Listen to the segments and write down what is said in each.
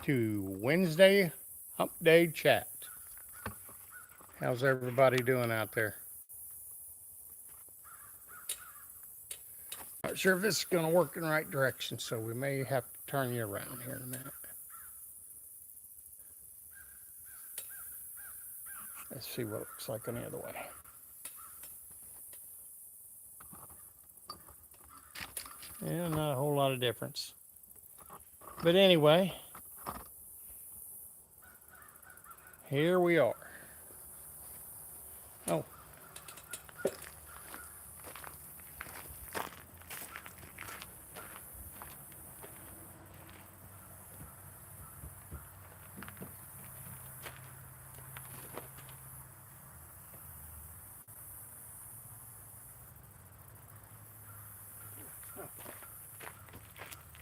to Wednesday Hump Day Chat. How's everybody doing out there? Not sure if this is going to work in the right direction, so we may have to turn you around here in a minute. Let's see what it looks like on the other way. Yeah, not a whole lot of difference. But anyway, here we are. Oh.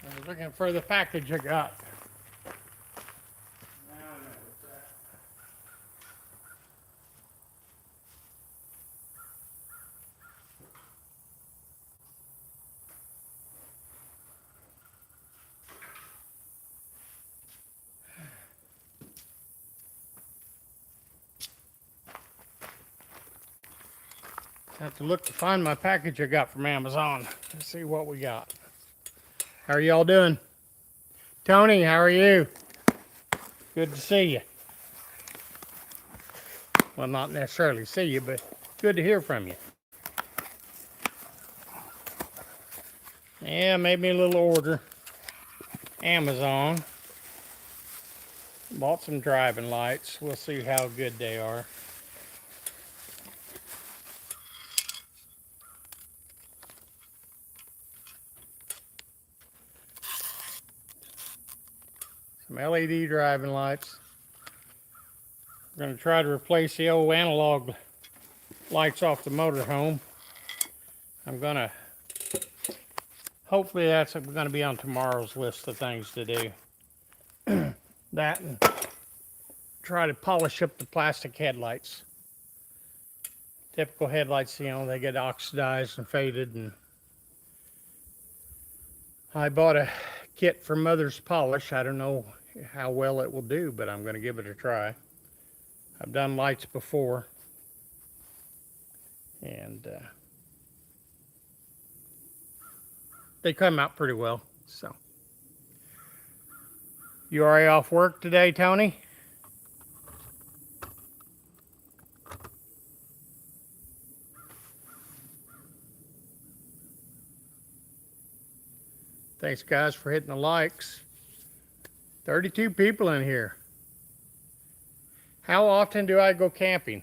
I was looking for the package I got. I have to look to find my package I got from Amazon. Let's see what we got. How are y'all doing? Tony, how are you? Good to see you. Well, not necessarily see you, but good to hear from you. Yeah, made me a little order. Amazon. Bought some driving lights. We'll see how good they are. Some LED driving lights. I'm going to try to replace the old analog lights off the motorhome. I'm going to, hopefully that's going to be on tomorrow's list of things to do. That and try to polish up the plastic headlights. Typical headlights, you know, they get oxidized and faded. And I bought a kit for Mother's Polish. I don't know how well it will do, but I'm going to give it a try. I've done lights before, and they come out pretty well. So, you already off work today, Tony? Thanks, guys, for hitting the likes. 32 people in here. How often do I go camping?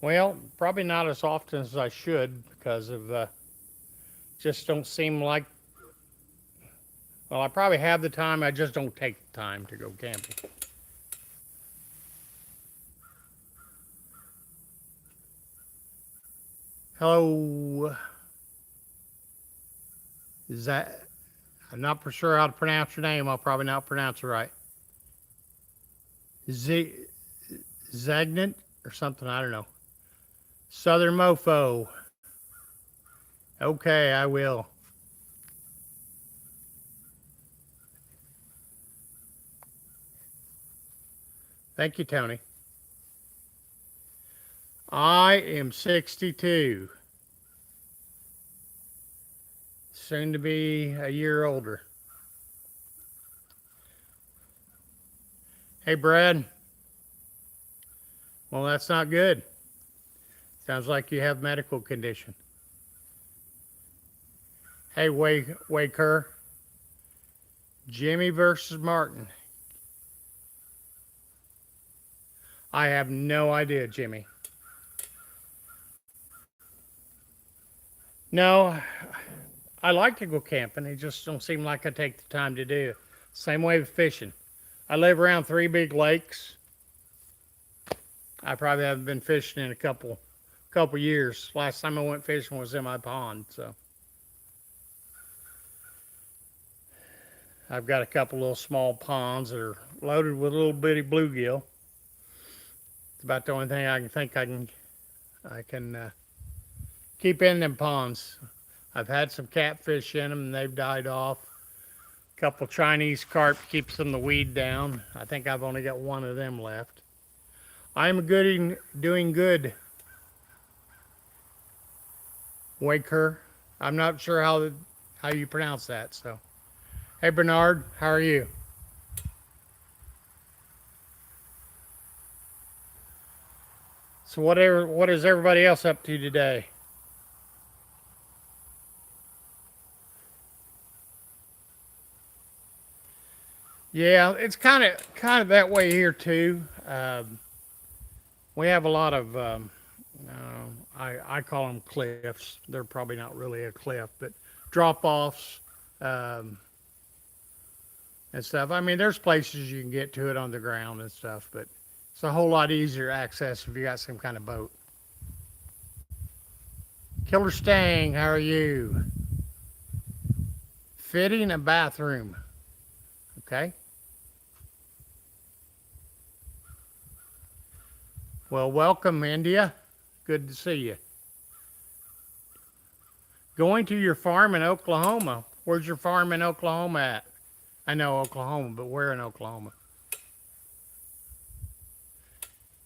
Well, probably not as often as I should because of just don't seem like, well, I probably have the time, I just don't take the time to go camping. Hello. Is that, I'm not for sure how to pronounce your name. I'll probably not pronounce it right. Zagnant or something, I don't know. Southern Mofo. Okay, I will. Thank you, Tony. I am 62. Soon to be a year older. Hey, Brad. Well, that's not good. Sounds like you have medical condition. Hey, Waker. Jimmy versus Martin. I have no idea, Jimmy. No, I like to go camping. It just don't seem like I take the time to do it. Same way with fishing. I live around 3 big lakes. I probably haven't been fishing in a couple years. Last time I went fishing was in my pond, so. I've got a couple little small ponds that are loaded with little bitty bluegill. It's about the only thing I can think I can keep in them ponds. I've had some catfish in them and they've died off. Couple Chinese carp keeps them the weed down. I think I've only got one of them left. I'm doing good, Waker. I'm not sure how you pronounce that. So, hey Bernard, how are you? So what is everybody else up to today? Yeah, it's kind of that way here too. We have a lot of I call them cliffs. They're probably not really a cliff, but drop offs um, and stuff. I mean, there's places you can get to it on the ground and stuff, but it's a whole lot easier access if you got some kind of boat. Killer Stang, how are you? Fitting a bathroom. Okay. Well, welcome, India. Good to see you. Going to your farm in Oklahoma. Where's your farm in Oklahoma at? I know Oklahoma, but where in Oklahoma?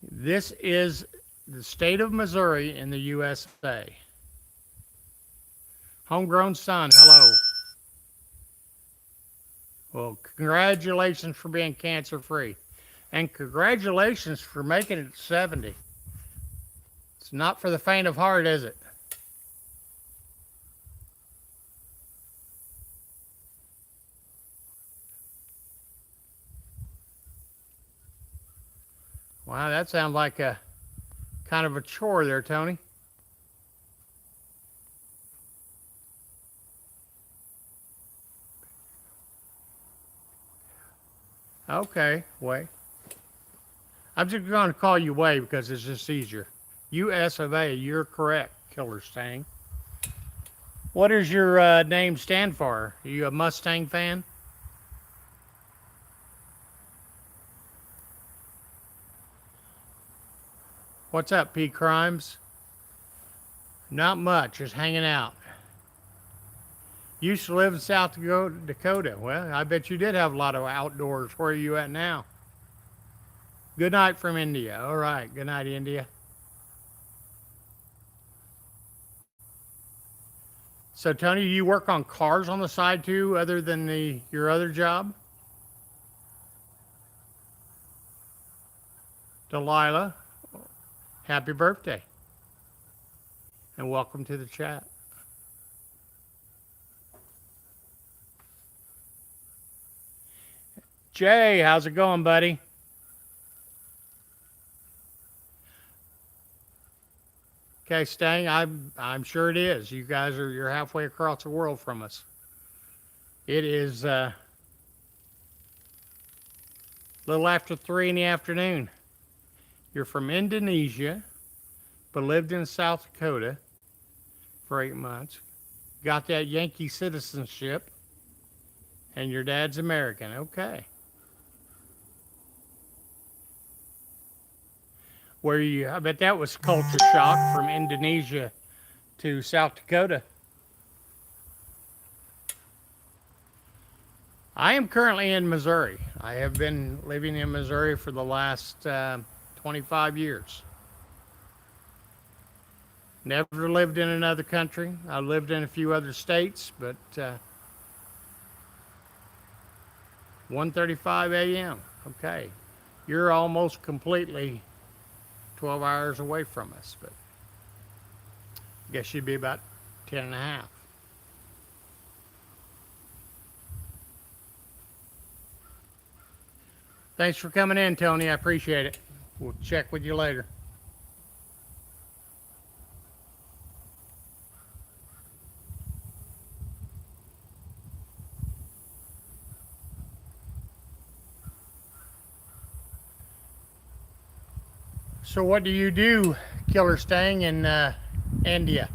This is the state of Missouri in the USA. Homegrown son, hello. Well, congratulations for being cancer free. And congratulations for making it 70. It's not for the faint of heart, is it? Wow, that sounds like a kind of a chore there, Tony. Okay, Way. I'm just going to call you Way because it's just easier. US of A, you're correct, Killer Stang. What does your name stand for? Are you a Mustang fan? What's up, P Crimes? Not much, just hanging out. Used to live in South Dakota. Well, I bet you did have a lot of outdoors. Where are you at now? Good night from India. All right. Good night, India. So, Tony, you work on cars on the side too, other than your other job? Delilah, happy birthday. And welcome to the chat. Jay, how's it going, buddy? Okay, Stang, I'm sure it is. You're halfway across the world from us. It is a little after 3 in the afternoon. You're from Indonesia, but lived in South Dakota for 8 months. Got that Yankee citizenship, and your dad's American. Okay. I bet that was culture shock from Indonesia to South Dakota. I am currently in Missouri. I have been living in Missouri for the last 25 years. Never lived in another country. I lived in a few other states, but 1:35 a.m. Okay. You're almost completely 12 hours away from us, but I guess you'd be about 10 and a half. Thanks for coming in, Tony. I appreciate it. We'll check with you later. So, what do you do, Killer Stang, in India?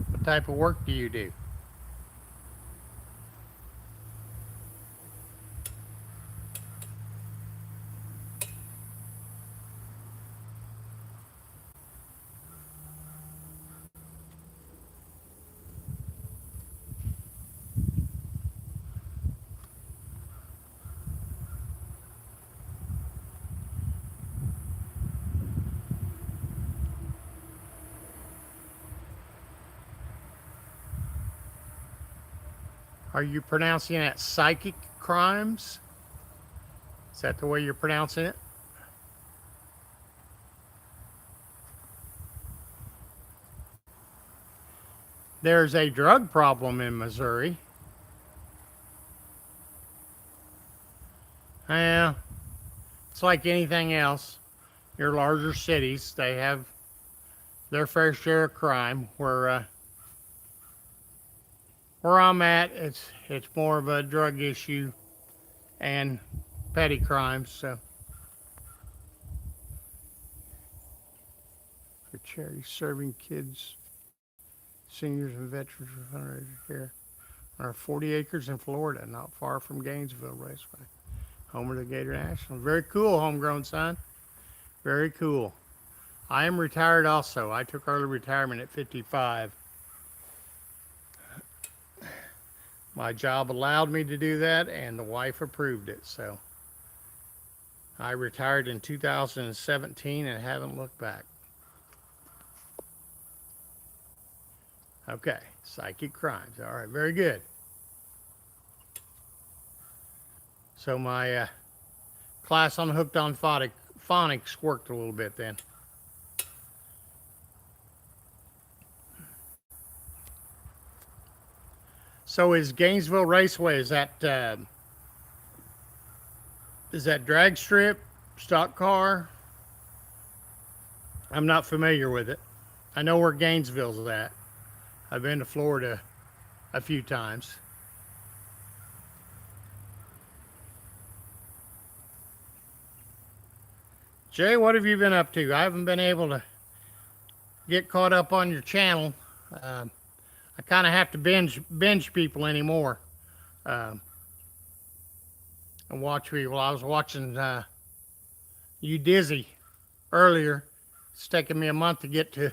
What type of work do you do? Are you pronouncing it psychic crimes? Is that the way you're pronouncing it? There's a drug problem in Missouri. Yeah, it's like anything else. Your larger cities, they have their fair share of crime. Where I'm at, it's more of a drug issue and petty crimes. So, for charity serving kids, seniors, and veterans with fundraiser care. On our 40 acres in Florida, not far from Gainesville Raceway, home of the Gator National. Very cool, homegrown son. Very cool. I am retired also. I took early retirement at 55. My job allowed me to do that, and the wife approved it. So I retired in 2017 and haven't looked back. Okay, psychic crimes. All right, very good. So my class on Hooked on Phonics worked a little bit then. So is Gainesville Raceway, is that drag strip, stock car? I'm not familiar with it. I know where Gainesville's at. I've been to Florida a few times. Jay, what have you been up to? I haven't been able to get caught up on your channel. I kind of have to binge people anymore. And watch people. I was watching you Dizzy earlier. It's taken me a month to get to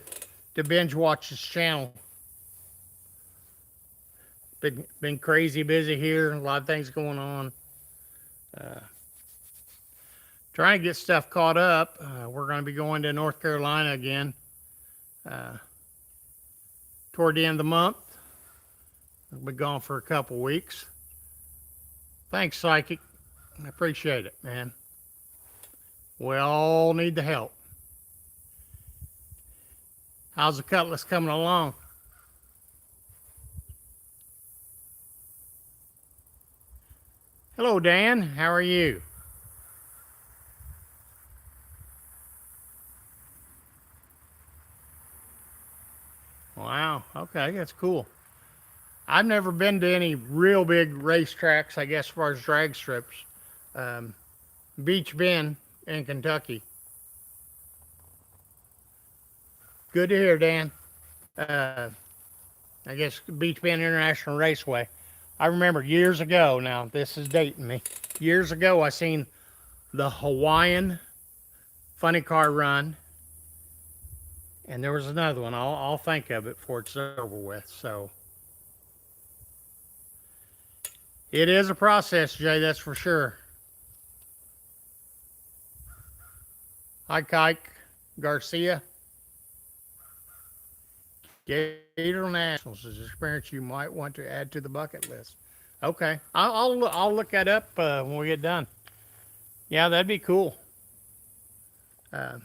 binge watch this channel. Been crazy busy here. A lot of things going on. Trying to get stuff caught up. We're going to be going to North Carolina again toward the end of the month. We'll be gone for a couple weeks. Thanks, Psychic. I appreciate it, man. We all need the help. How's the Cutlass coming along? Hello, Dan. How are you? Wow. Okay, that's cool. I've never been to any real big racetracks, I guess, as far as drag strips. Um, Beach Bend in Kentucky. Good to hear, Dan. Uh, I guess Beach Bend International Raceway. I remember years ago, now this is dating me. Years ago, I seen the Hawaiian funny car run, and there was another one. I'll think of it before it's over with. So it is a process, Jay, that's for sure. Hi, Kike Garcia. Gator Nationals is an experience you might want to add to the bucket list. Okay, I'll look that up when we get done. Yeah, that'd be cool. Uh,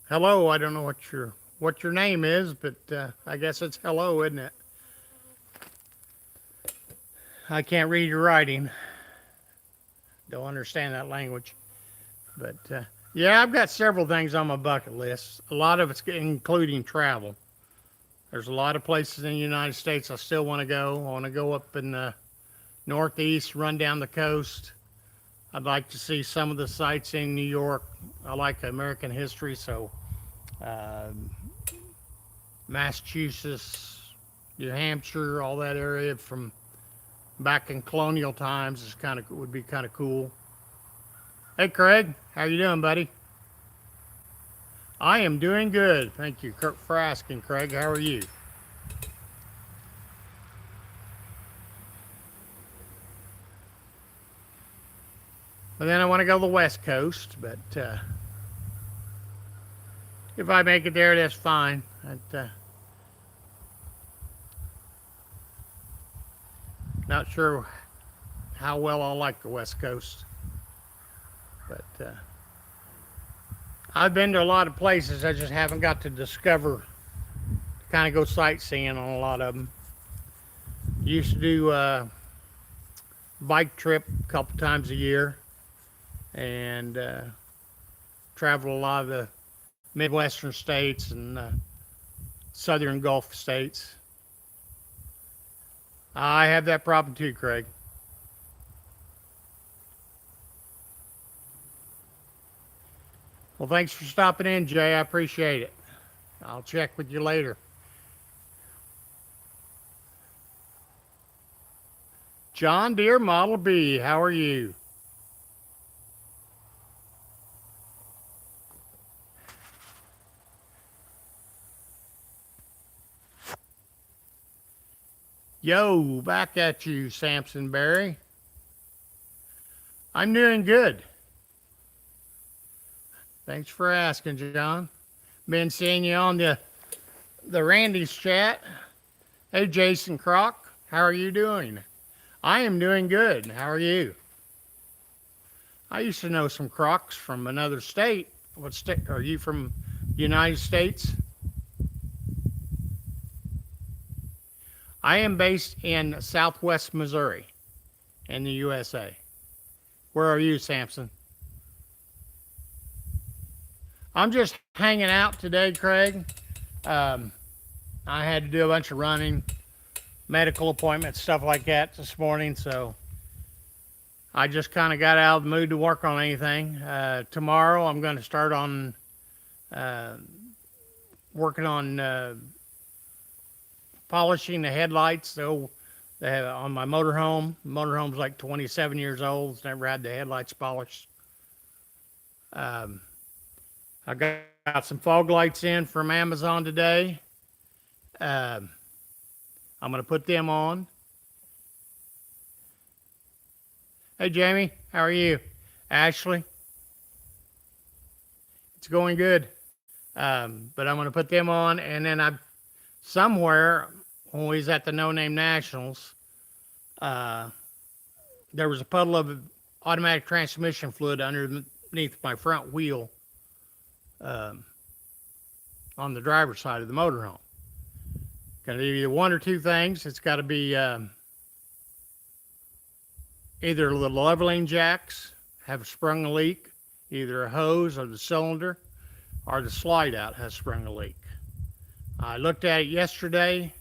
hello, I don't know what your name is, but I guess it's hello, isn't it? I can't read your writing. Don't understand that language, but yeah, I've got several things on my bucket list. A lot of it's including travel. There's a lot of places in the United States I still want to go. I want to go up in the Northeast, run down the coast. I'd like to see some of the sites in New York. I like American history, so uh, Massachusetts, New Hampshire, all that area from back in colonial times is would be kind of cool. Hey, Craig, how you doing, buddy? I am doing good. Thank you for asking, Craig. How are you? Well, then I want to go to the West Coast, but if I make it there, that's fine. Not sure how well I like the West Coast, but I've been to a lot of places. I just haven't got to discover, kind of go sightseeing on a lot of them. Used to do a bike trip a couple times a year, and travel a lot of the Midwestern states and Southern Gulf states. I have that problem too, Craig. Well, thanks for stopping in, Jay. I appreciate it. I'll check with you later. John Deere Model B, how are you? Yo, back at you, Samson Berry. I'm doing good. Thanks for asking, John. Been seeing you on the Randy's chat. Hey, Jason Croc, how are you doing? I am doing good. How are you? I used to know some Crocs from another state. What state are you from? The United States? I am based in Southwest Missouri, in the USA. Where are you, Samson? I'm just hanging out today, Craig. Um, I had to do a bunch of running, medical appointments, stuff like that this morning, so I just kind of got out of the mood to work on anything. Tomorrow, I'm going to start on uh, working on polishing the headlights. So on my motorhome. Motorhome's like 27 years old. It's never had the headlights polished. Um, I got some fog lights in from Amazon today. Um, I'm going to put them on. Hey, Jamie, how are you? Ashley, it's going good. But I'm going to put them on, and then I somewhere when we was at the No Name Nationals, uh, there was a puddle of automatic transmission fluid underneath my front wheel um, on the driver's side of the motorhome. Going to do either one or two things. It's got to be either the leveling jacks have sprung a leak, either a hose or the cylinder, or the slide out has sprung a leak. I looked at it yesterday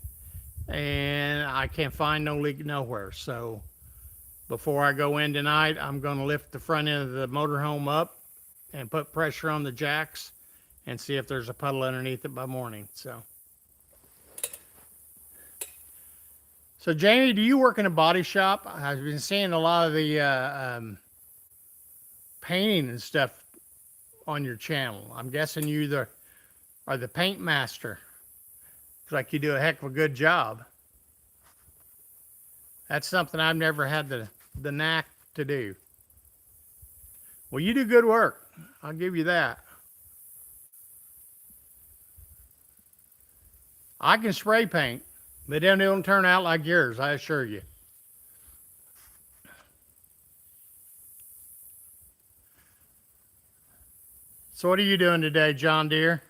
and I can't find no leak nowhere. So before I go in tonight, I'm going to lift the front end of the motorhome up and put pressure on the jacks and see if there's a puddle underneath it by morning. So Jamie, do you work in a body shop? I've been seeing a lot of the painting and stuff on your channel. I'm guessing you are the paint master. Looks like you do a heck of a good job. That's something I've never had the knack to do. Well, you do good work. I'll give you that. I can spray paint, but then it don't turn out like yours, I assure you. So what are you doing today, John Deere?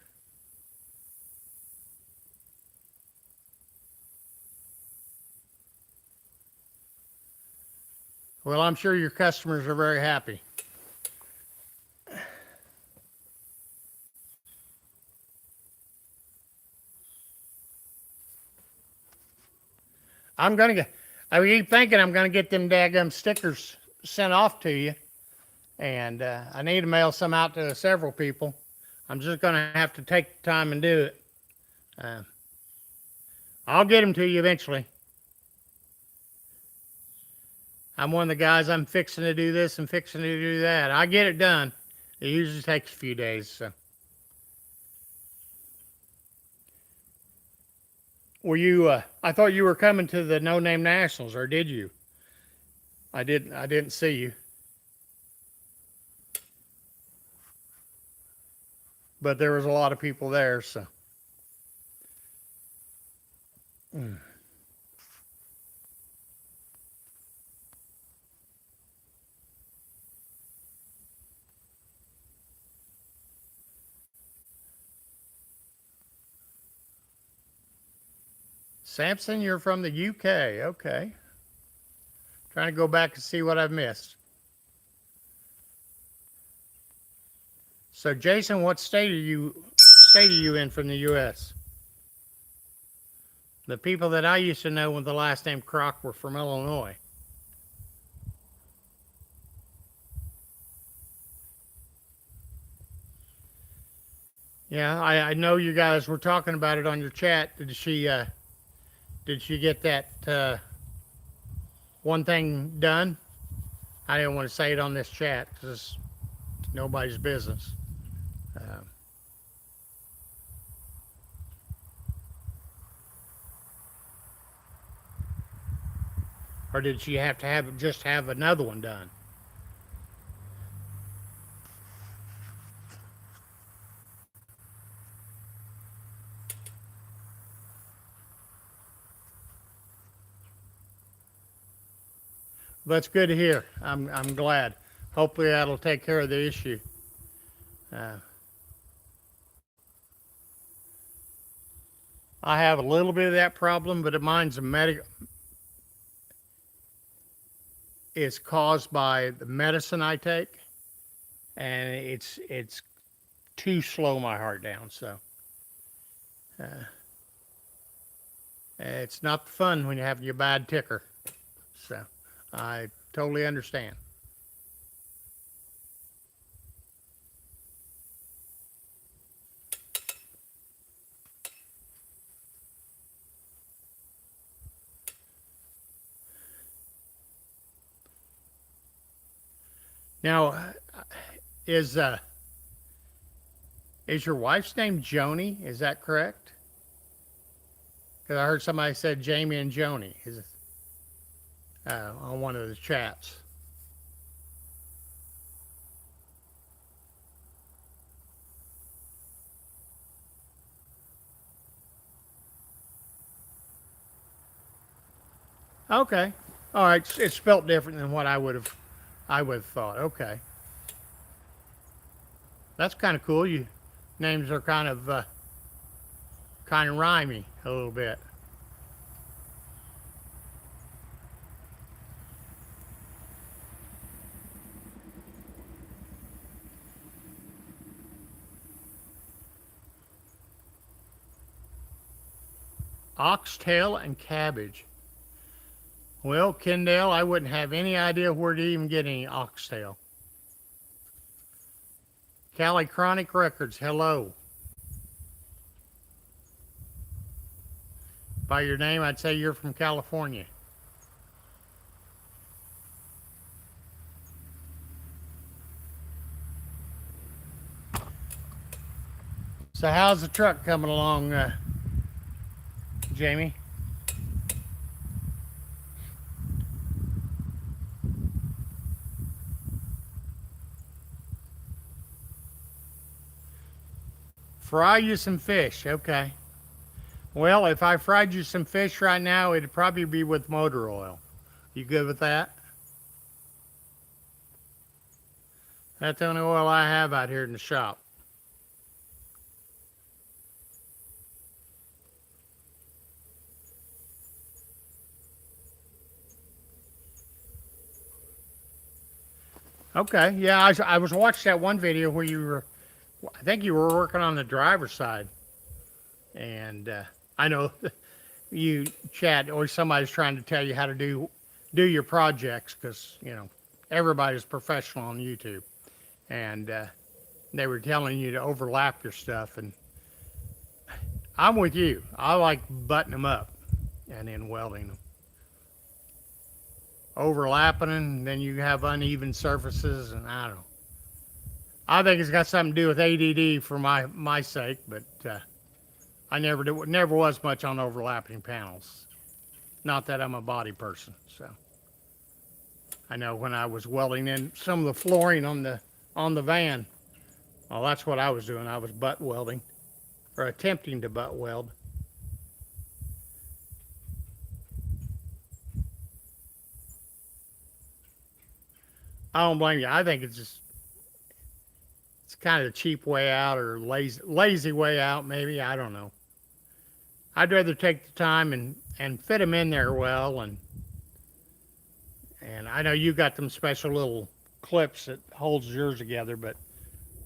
Well, I'm sure your customers are very happy. I keep thinking I'm gonna get them daggum stickers sent off to you, and I need to mail some out to several people. I'm just gonna have to take the time and do it. Uh, I'll get them to you eventually. I'm one of the guys. I'm fixing to do this and fixing to do that. I get it done. It usually takes a few days. So. Were you? I thought you were coming to the No Name Nationals, or did you? I didn't. I didn't see you. But there was a lot of people there. So. Mm. Samson, you're from the UK. Okay. Trying to go back and see what I've missed. So, Jason, what state are you in from the U.S.? The people that I used to know with the last name Croc were from Illinois. Yeah, I know you guys were talking about it on your chat. Did she get that one thing done? I didn't want to say it on this chat because it's nobody's business. Uh, or did she have to have another one done? That's good to hear. I'm glad. Hopefully that'll take care of the issue. Uh, I have a little bit of that problem, but mine's is caused by the medicine I take, and it's too slow my heart down. So uh, it's not fun when you have your bad ticker. So I totally understand. Now, is uh, is your wife's name Joni? Is that correct? Because I heard somebody said Jamie and Joni is on one of the chats. Okay, all right. It's spelt different than what I would have thought. Okay, that's kind of cool. You names are kind of rhymey a little bit. Oxtail and cabbage. Well, Kendall, I wouldn't have any idea where to even get any oxtail. Cali Chronic Records, hello. By your name, I'd say you're from California. So, how's the truck coming along, Jamie? Fry you some fish, okay. Well, if I fried you some fish right now, it'd probably be with motor oil. You good with that? That's the only oil I have out here in the shop. Okay, yeah, I was watching that one video where I think you were working on the driver's side. And I know you chat or somebody's trying to tell you how to do your projects because, everybody's professional on YouTube. And they were telling you to overlap your stuff. And I'm with you. I like buttoning them up and then welding them. Overlapping them, and then you have uneven surfaces, and I don't know. I think it's got something to do with ADD for my sake, but I never was much on overlapping panels. Not that I'm a body person, so I know when I was welding in some of the flooring on the van, well, that's what I was doing. I was butt welding or attempting to butt weld. I don't blame you. I think it's kind of a cheap way out or lazy way out, maybe. I don't know. I'd rather take the time and fit them in there well. And I know you got them special little clips that holds yours together, but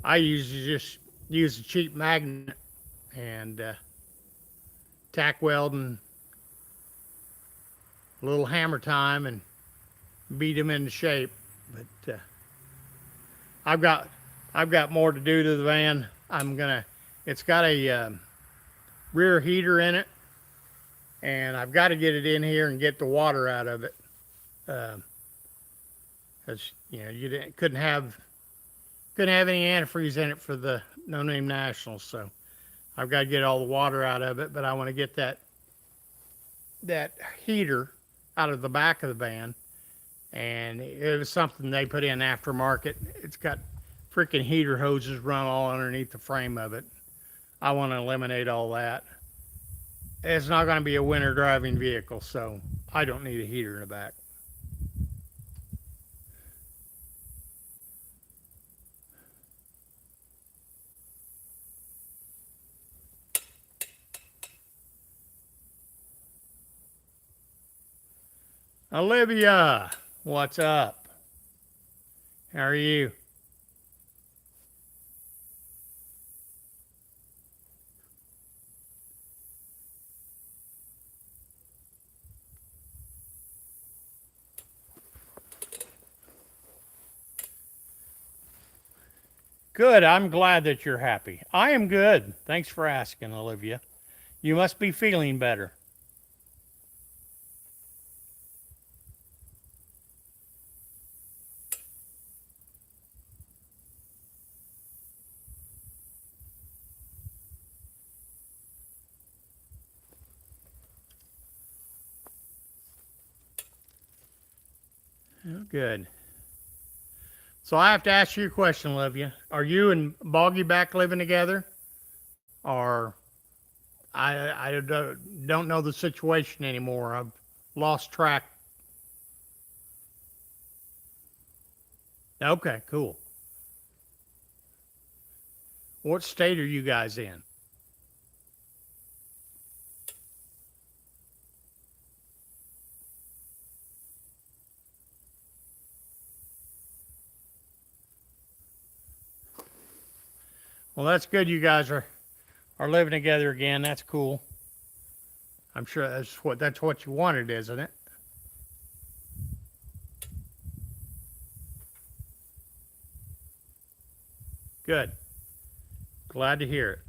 I usually just use a cheap magnet and tack welding, a little hammer time, and beat them into shape. But I've got I've got more to do to the van. It's got a rear heater in it, and I've got to get it in here and get the water out of it. Because you couldn't have any antifreeze in it for the No Name Nationals, so I've got to get all the water out of it. But I want to get that heater out of the back of the van, and it was something they put in aftermarket. It's got freaking heater hoses run all underneath the frame of it. I want to eliminate all that. It's not going to be a winter driving vehicle, so I don't need a heater in the back. Olivia, what's up? How are you? Good. I'm glad that you're happy. I am good. Thanks for asking, Olivia. You must be feeling better. Oh, good. So I have to ask you a question, Olivia. Are you and Boggy back living together? Or I don't know the situation anymore. I've lost track. Okay, cool. What state are you guys in? Well, that's good. You guys are living together again. That's cool. I'm sure that's what you wanted, isn't it? Good. Glad to hear it.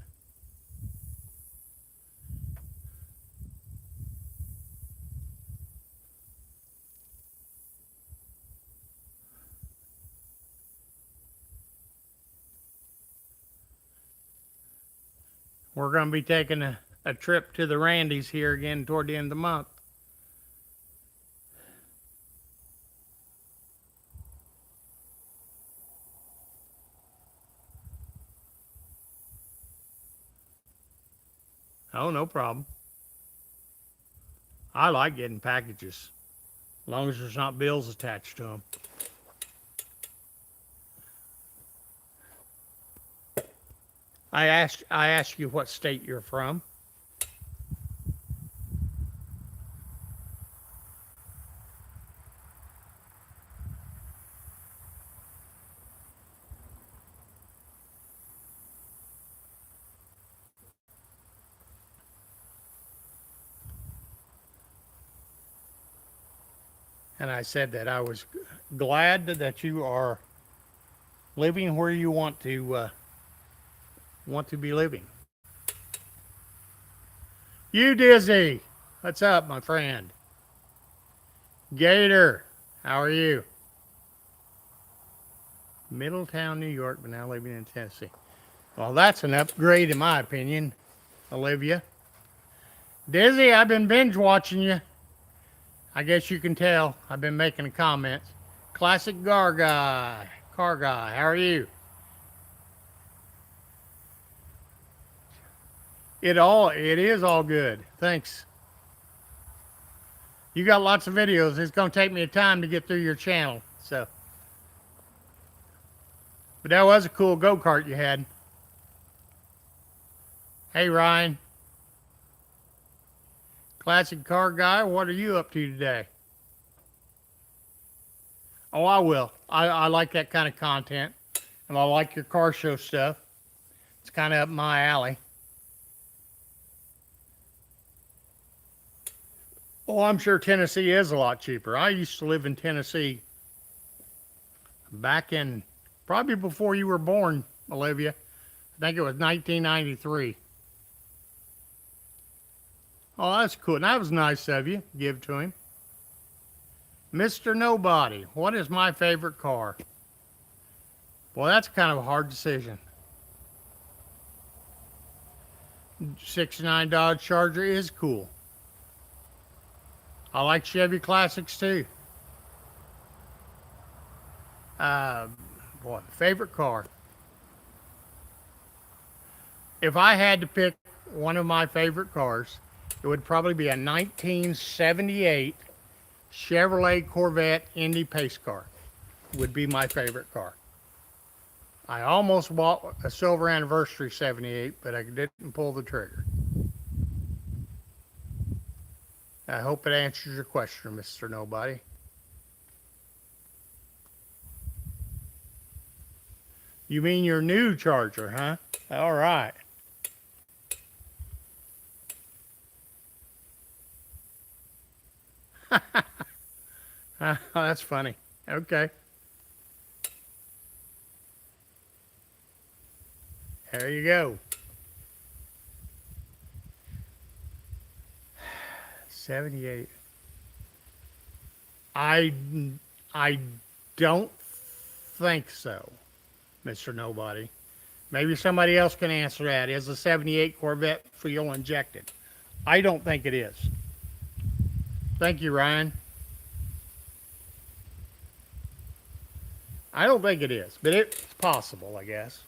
We're going to be taking a trip to the Randys here again toward the end of the month. Oh, no problem. I like getting packages, as long as there's not bills attached to them. I asked you what state you're from. And I said that I was glad that you are living where you want to be living. You Dizzy, what's up, my friend? Gator, how are you? Middletown, New York, but now living in Tennessee. Well, that's an upgrade in my opinion, Olivia. Dizzy, I've been binge watching you. I guess you can tell. I've been making comments. Classic car guy. How are you? It is all good. Thanks. You got lots of videos. It's gonna take me a time to get through your channel. So, but that was a cool go kart you had. Hey Ryan. Classic car guy, what are you up to today? Oh, I will. I like that kind of content, and I like your car show stuff. It's kind of up my alley. Oh, I'm sure Tennessee is a lot cheaper. I used to live in Tennessee back in probably before you were born, Olivia. I think it was 1993. Oh, that's cool. And that was nice of you. Give to him. Mr. Nobody, what is my favorite car? Well, that's kind of a hard decision. 69 Dodge Charger is cool. I like Chevy Classics too. Uh, Boy, favorite car. If I had to pick one of my favorite cars, it would probably be a 1978 Chevrolet Corvette Indy Pace car. Would be my favorite car. I almost bought a silver anniversary 78, but I didn't pull the trigger. I hope it answers your question, Mr. Nobody. You mean your new Charger, huh? All right. That's funny. Okay. There you go. 78. I I don't think so, Mr. Nobody. Maybe somebody else can answer that. Is the 78 Corvette fuel injected? I don't think it is. Thank you, Ryan. I don't think it is, but it's possible, I guess.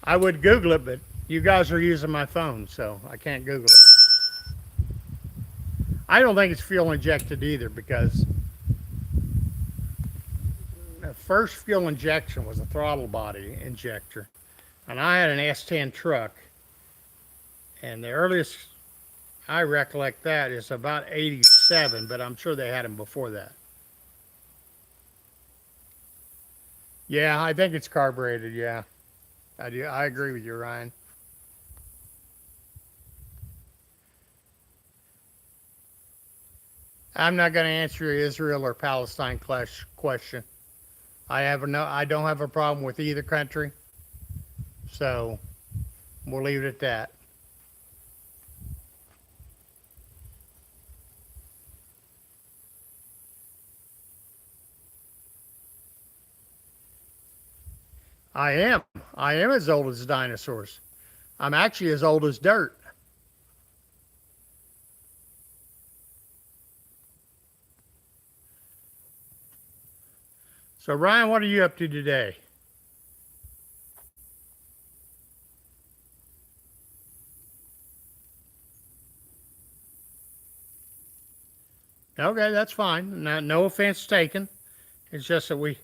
I would Google it, but you guys are using my phone, so I can't Google it. I don't think it's fuel injected either because the first fuel injection was a throttle body injector. And I had an S10 truck, and the earliest I recollect that is about 87, but I'm sure they had them before that. Yeah, I think it's carbureted, yeah. I do. I agree with you, Ryan. I'm not going to answer your Israel or Palestine clash question. I don't have a problem with either country, so we'll leave it at that. I am. I am as old as dinosaurs. I'm actually as old as dirt. So, Ryan, what are you up to today? Okay, that's fine. No offense taken. It's just that we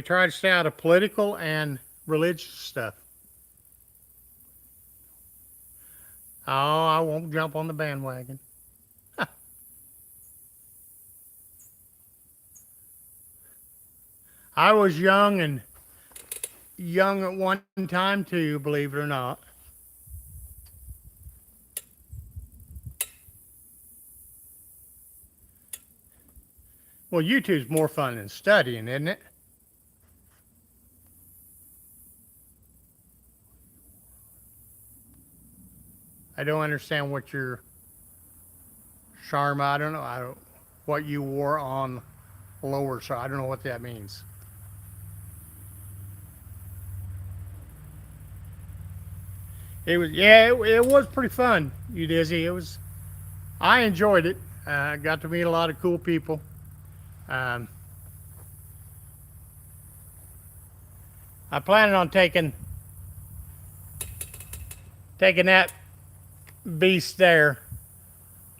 try to stay out of political and religious stuff. Oh, I won't jump on the bandwagon. I was young at one time too, believe it or not. Well, YouTube's more fun than studying, isn't it? I don't understand what your Sharma, I don't know, what you wore on lower, so I don't know what that means. It was, yeah, it was pretty fun, you dizzy. It was, I enjoyed it. I got to meet a lot of cool people. Um, I planning on taking that beast there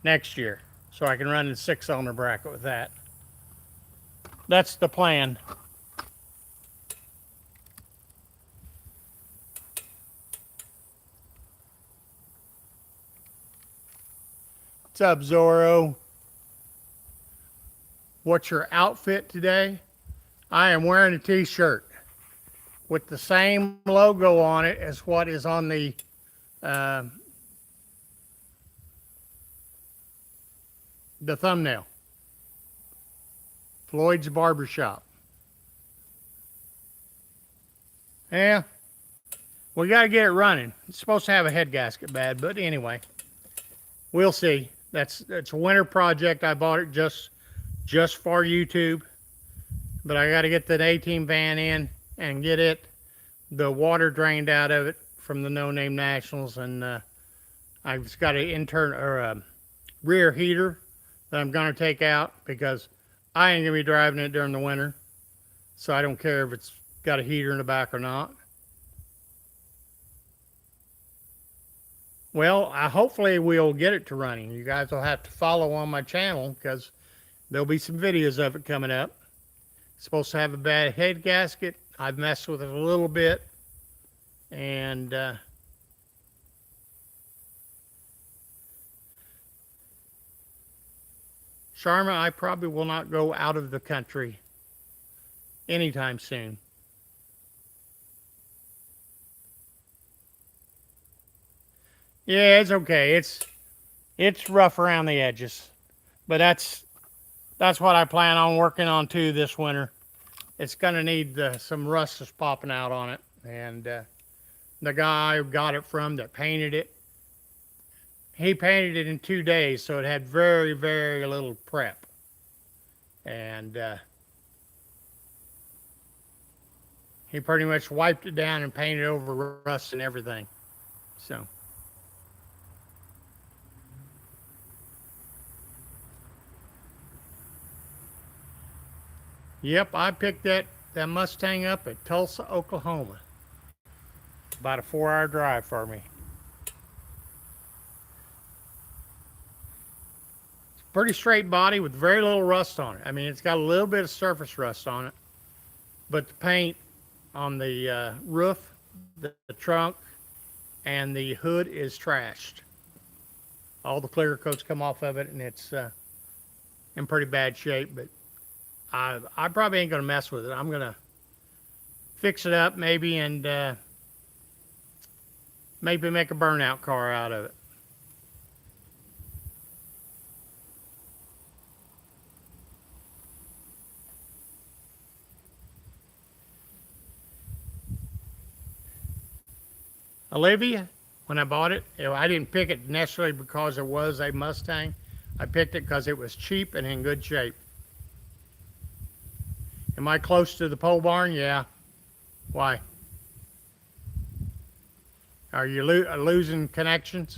next year, so I can run the 6-owner bracket with that. That's the plan. What's up, Zorro? What's your outfit today? I am wearing a t-shirt with the same logo on it as what is on uh, the thumbnail. Floyd's Barbershop. Yeah, we got to get it running. It's supposed to have a head gasket bad, but anyway, we'll see. That's a winter project. I bought it just for YouTube, but I got to get that 18 van in and get the water drained out of it from the No Name Nationals, and I've just got an rear heater that I'm going to take out because I ain't going to be driving it during the winter, so I don't care if it's got a heater in the back or not. Well, hopefully we'll get it to running. You guys will have to follow on my channel because there'll be some videos of it coming up. It's supposed to have a bad head gasket. I've messed with it a little bit, and Sharma, I probably will not go out of the country anytime soon. Yeah, it's okay. It's rough around the edges, but that's what I plan on working on too this winter. It's gonna need some rust is popping out on it, and the guy I got it from that painted it, he painted it in 2 days, so it had very, very little prep, and he pretty much wiped it down and painted over rust and everything. So. Yep, I picked that Mustang up at Tulsa, Oklahoma. About a 4-hour drive for me. It's a pretty straight body with very little rust on it. I mean, it's got a little bit of surface rust on it, but the paint on the roof, the trunk, and the hood is trashed. All the clear coats come off of it, and it's in pretty bad shape, but I probably ain't going to mess with it. I'm going to fix it up maybe and maybe make a burnout car out of it. Olivia, when I bought it, I didn't pick it necessarily because it was a Mustang. I picked it because it was cheap and in good shape. Am I close to the pole barn? Yeah. Why? Are you losing connections?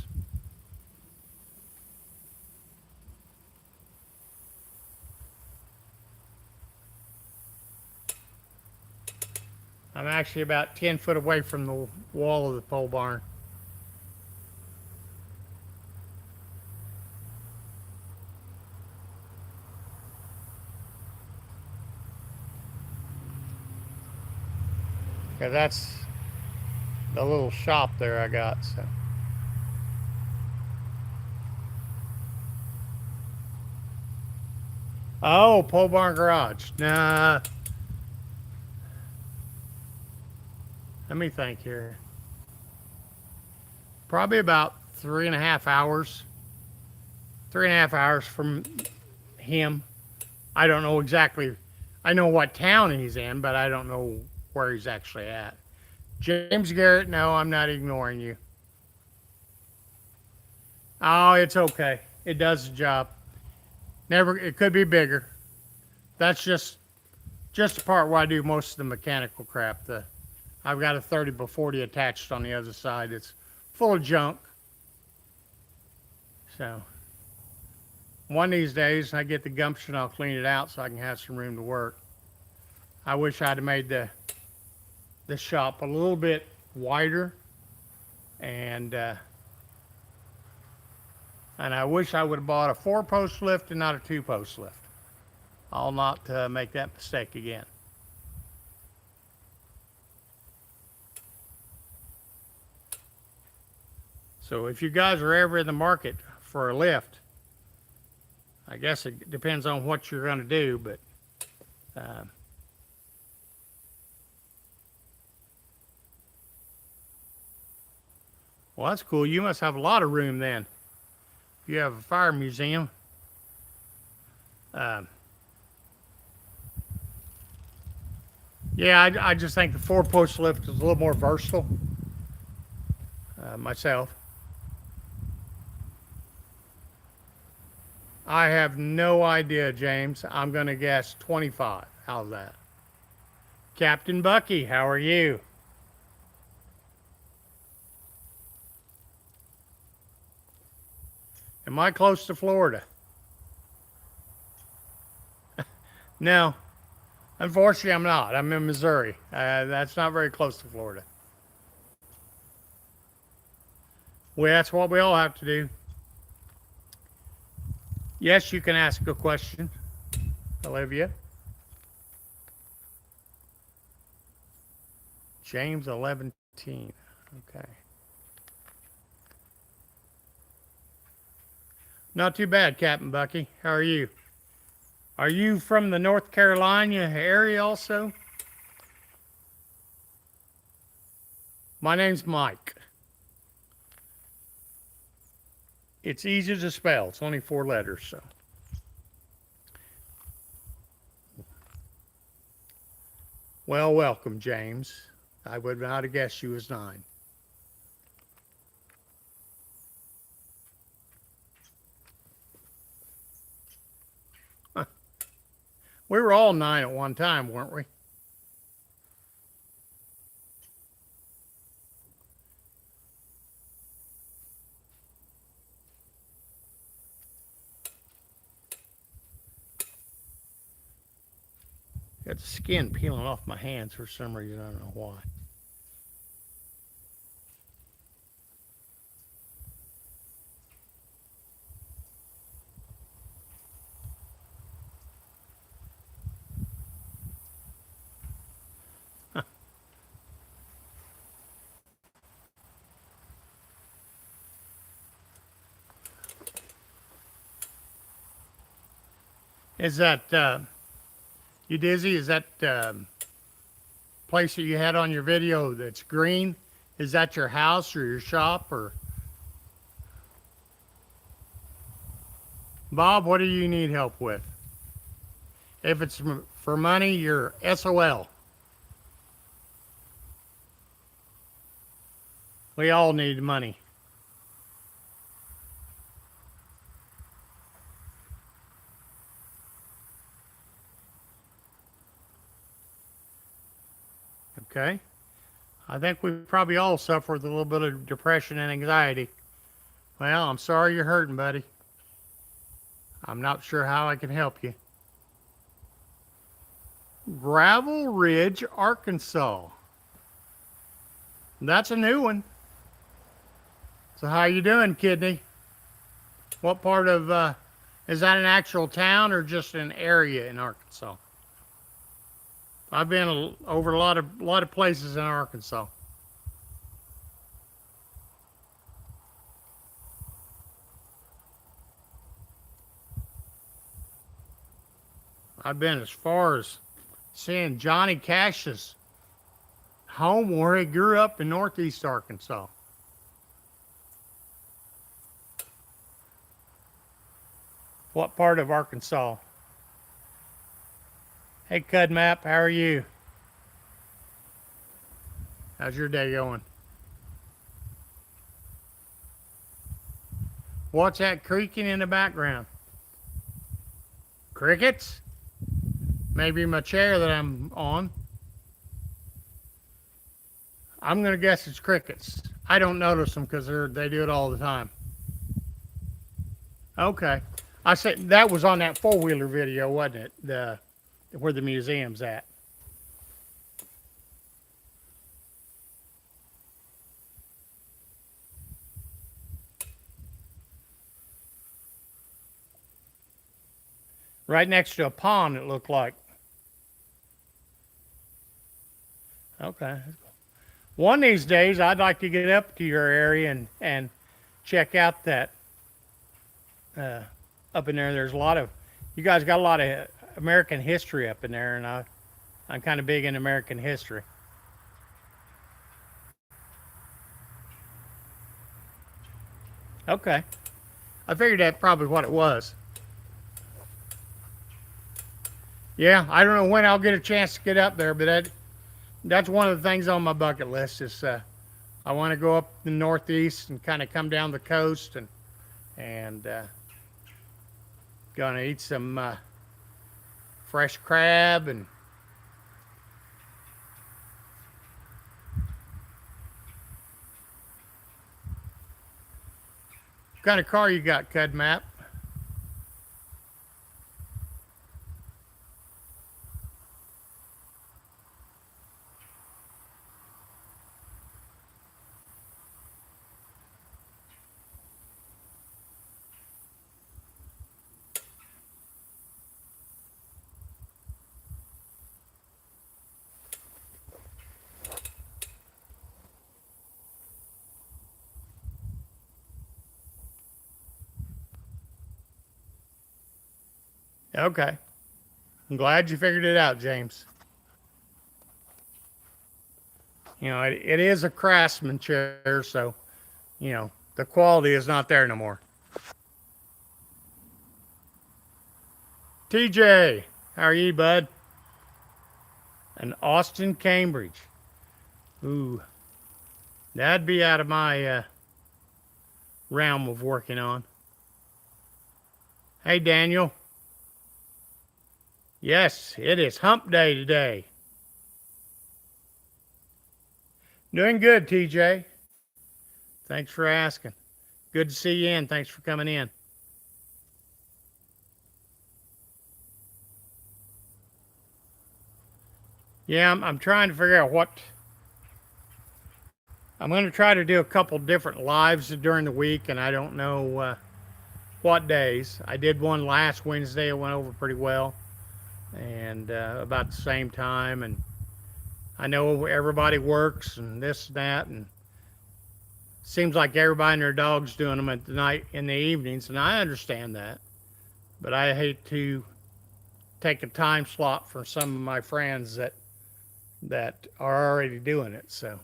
I'm actually about 10 foot away from the wall of the pole barn. Okay, that's the little shop there I got. So. Oh, pole barn garage. Nah. Let me think here. Probably about 3.5 hours. 3.5 hours from him. I don't know exactly. I know what town he's in, but I don't know where he's actually at. James Garrett, no, I'm not ignoring you. Oh, it's okay. It does the job. It could be bigger. That's just the part where I do most of the mechanical crap. I've got a 30x40 attached on the other side. It's full of junk. So one of these days, I get the gumption, I'll clean it out so I can have some room to work. I wish I'd have made the shop a little bit wider, and I wish I would have bought a 4-post lift and not a 2-post lift. I'll not make that mistake again. So if you guys are ever in the market for a lift, I guess it depends on what you're going to do, but uh, well, that's cool. You must have a lot of room then. You have a fire museum. Uh, yeah, I just think the four-post lift is a little more versatile myself. I have no idea, James. I'm going to guess 25. How's that? Captain Bucky, how are you? Am I close to Florida? No, unfortunately, I'm not. I'm in Missouri. That's not very close to Florida. Well, that's what we all have to do. Yes, you can ask a question, Olivia. James 11:10. Okay. Not too bad, Captain Bucky. How are you? Are you from the North Carolina area also? My name's Mike. It's easy to spell. It's only 4 letters, so. Well, welcome, James. I would not have guessed you was 9. Huh. We were all 9 at one time, weren't we? Got the skin peeling off my hands for some reason. I don't know why. Is that you dizzy? Is that place that you had on your video that's green? Is that your house or your shop or? Bob, what do you need help with? If it's for money, you're SOL. We all need money. Okay. I think we probably all suffer with a little bit of depression and anxiety. Well, I'm sorry you're hurting, buddy. I'm not sure how I can help you. Gravel Ridge, Arkansas. That's a new one. So how you doing, kidney? What part of, is that an actual town or just an area in Arkansas? I've been over a lot of places in Arkansas. I've been as far as seeing Johnny Cash's home where he grew up in Northeast Arkansas. What part of Arkansas? Hey, Cud Map, how are you? How's your day going? What's that creaking in the background? Crickets? Maybe my chair that I'm on. I'm going to guess it's crickets. I don't notice them because they do it all the time. Okay. I said that was on that 4-wheeler video, wasn't it? Where the museum's at. Right next to a pond, it looked like. Okay. One of these days, I'd like to get up to your area and check out that up in there. There's a lot of, you guys got a lot of American history up in there, and I'm kind of big in American history. Okay. I figured that's probably what it was. Yeah, I don't know when I'll get a chance to get up there, but that's one of the things on my bucket list is I want to go up the Northeast and kind of come down the coast and gonna eat some fresh crab and what kind of car you got, Cud Map? Okay. I'm glad you figured it out, James. You know, it is a Craftsman chair, so, you know, the quality is not there no more. TJ, how are you, bud? And Austin, Cambridge. Ooh, that'd be out of my realm of working on. Hey, Daniel. Yes, it is hump day today. Doing good, TJ. Thanks for asking. Good to see you in. Thanks for coming in. Yeah, I'm trying to figure out what. I'm going to try to do a couple different lives during the week, and I don't know what days. I did one last Wednesday. It went over pretty well, and about the same time. And I know everybody works and this and that, and seems like everybody and their dog's doing them at the night in the evenings, and I understand that. But I hate to take a time slot for some of my friends that are already doing it. So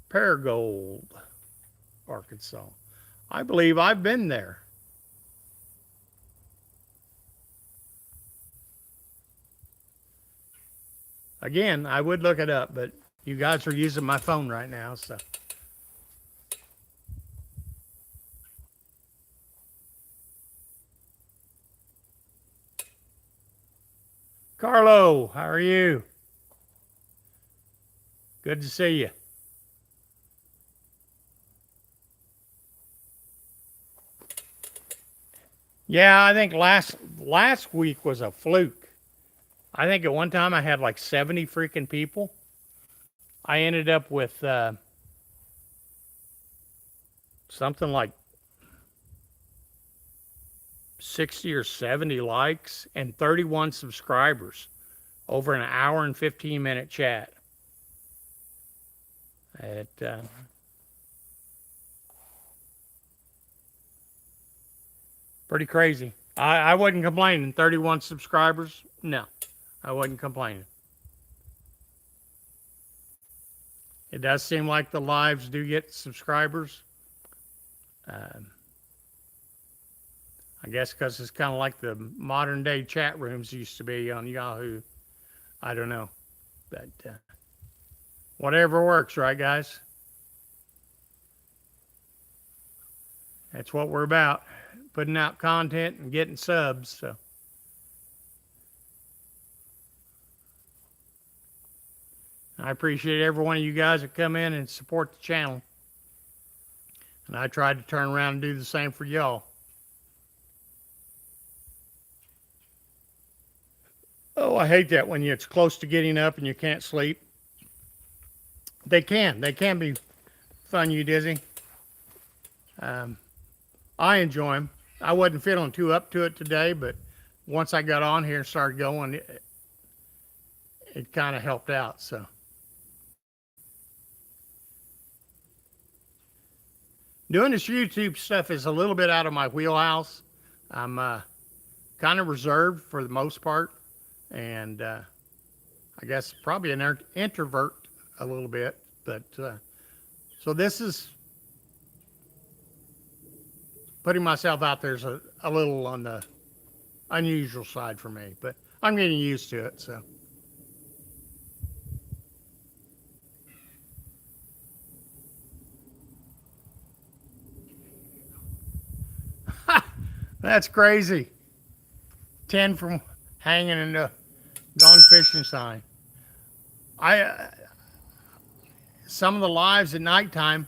Paragold, Arkansas. I believe I've been there. Again, I would look it up, but you guys are using my phone right now, so. Carlo, how are you? Good to see you. Yeah, I think last week was a fluke. I think at one time I had like 70 freaking people. I ended up with something like 60 or 70 likes and 31 subscribers over an hour and 15-minute chat. It, pretty crazy. I wasn't complaining. 31 subscribers? No, I wasn't complaining. It does seem like the lives do get subscribers. Um, I guess because it's kind of like the modern day chat rooms used to be on Yahoo. I don't know. But whatever works, right, guys? That's what we're about, putting out content and getting subs. So I appreciate every one of you guys that come in and support the channel. And I tried to turn around and do the same for y'all. Oh, I hate that when it's close to getting up and you can't sleep. They can be fun, you dizzy. Um, I enjoy them. I wasn't feeling too up to it today, but once I got on here and started going, it kind of helped out. So Doing this YouTube stuff is a little bit out of my wheelhouse. I'm kind of reserved for the most part, and I guess probably an introvert a little bit. But so this is putting myself out there is a little on the unusual side for me, but I'm getting used to it. So that's crazy. 10 from hanging in the gone fishing sign. I Some of the lives at nighttime,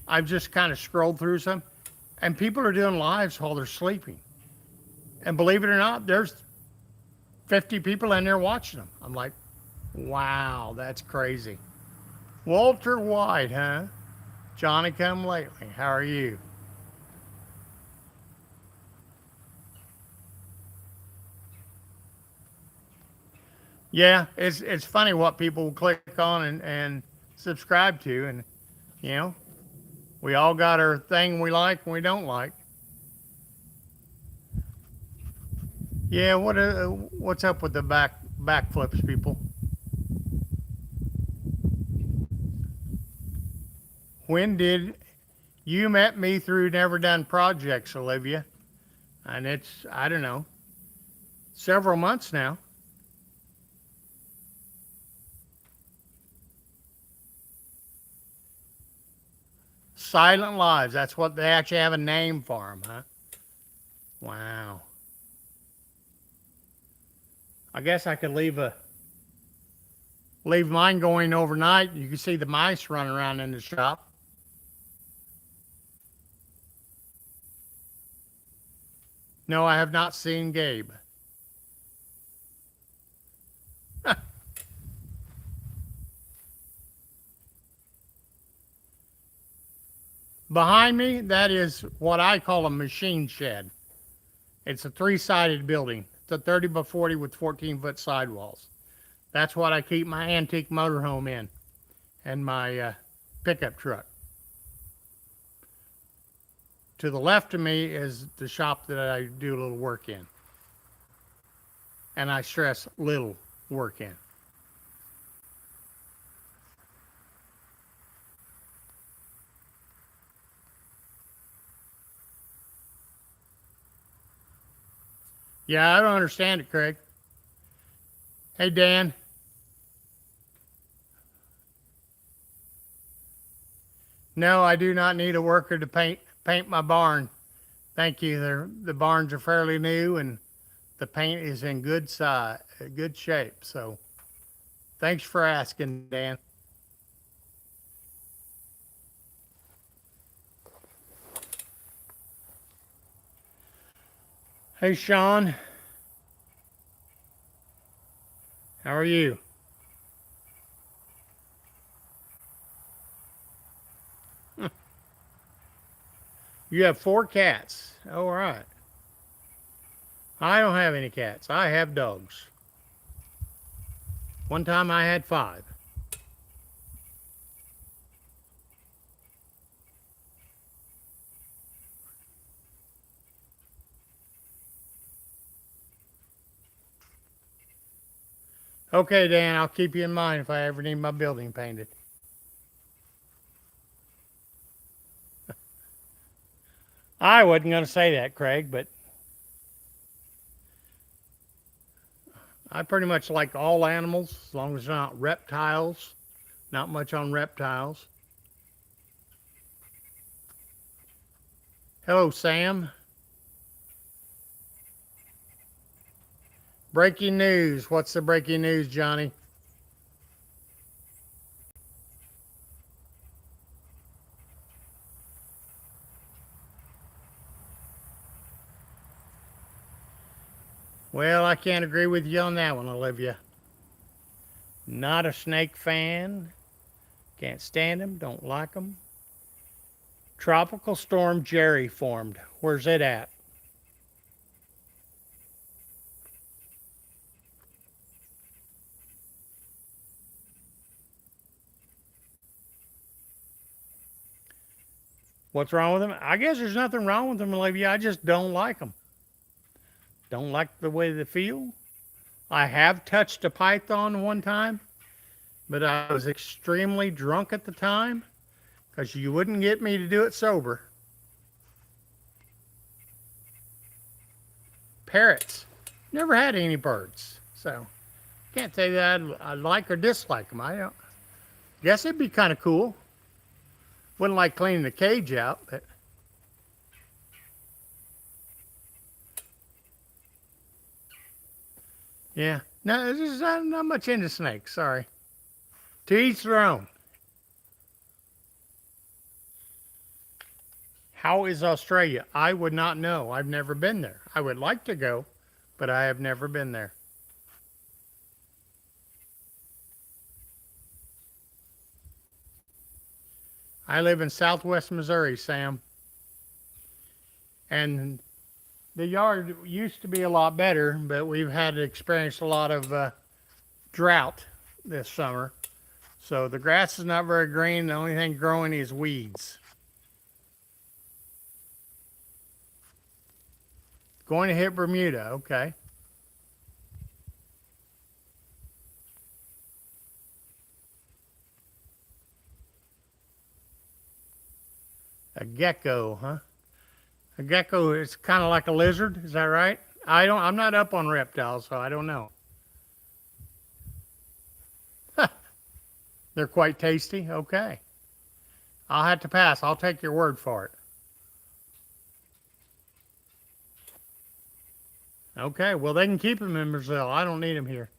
I've just kind of scrolled through some, and people are doing lives while they're sleeping. And believe it or not, there's 50 people in there watching them. I'm like, wow, that's crazy. Walter White, huh? Johnny come lately. How are you? Yeah, it's funny what people click on and subscribe to, and you know, we all got our thing we like and we don't like. Yeah, what's up with the backflips, people? When did you met me through Never Done Projects, Olivia? And it's I don't know, several months now. Silent Lives. That's what they actually have a name for them, huh? Wow. I guess I could leave mine going overnight. You can see the mice running around in the shop. No, I have not seen Gabe. Behind me, that is what I call a machine shed. It's a three-sided building. It's a 30 by 40 with 14-foot sidewalls. That's what I keep my antique motorhome in and my pickup truck. To the left of me is the shop that I do a little work in. And I stress little work in. Yeah, I don't understand it, Craig. Hey, Dan. No, I do not need a worker to paint my barn. Thank you. The barns are fairly new and the paint is in good shape. So thanks for asking, Dan. Hey, Sean. How are you? You have 4 cats. All right. I don't have any cats. I have dogs. One time I had 5. Okay, Dan, I'll keep you in mind if I ever need my building painted. I wasn't going to say that, Craig, but I pretty much like all animals as long as they're not reptiles. Not much on reptiles. Hello, Sam. Breaking news. What's the breaking news, Johnny? Well, I can't agree with you on that one, Olivia. Not a snake fan. Can't stand them. Don't like them. Tropical storm Jerry formed. Where's it at? What's wrong with them? I guess there's nothing wrong with them, Olivia. I just don't like them. Don't like the way they feel. I have touched a python one time, but I was extremely drunk at the time because you wouldn't get me to do it sober. Parrots. Never had any birds, so can't say that I like or dislike them. I don't. Guess it'd be kind of cool. Wouldn't like cleaning the cage out, but yeah. No, this is not much into snakes. Sorry. To each their own. How is Australia? I would not know. I've never been there. I would like to go, but I have never been there. I live in southwest Missouri, Sam. And the yard used to be a lot better, but we've had to experience a lot of drought this summer. So the grass is not very green. The only thing growing is weeds. Going to hit Bermuda, okay. A gecko, huh? A gecko is kind of like a lizard, is that right? I'm not up on reptiles, so I don't know. They're quite tasty, okay. I'll have to pass. I'll take your word for it. Okay, well, they can keep them in Brazil. I don't need them here.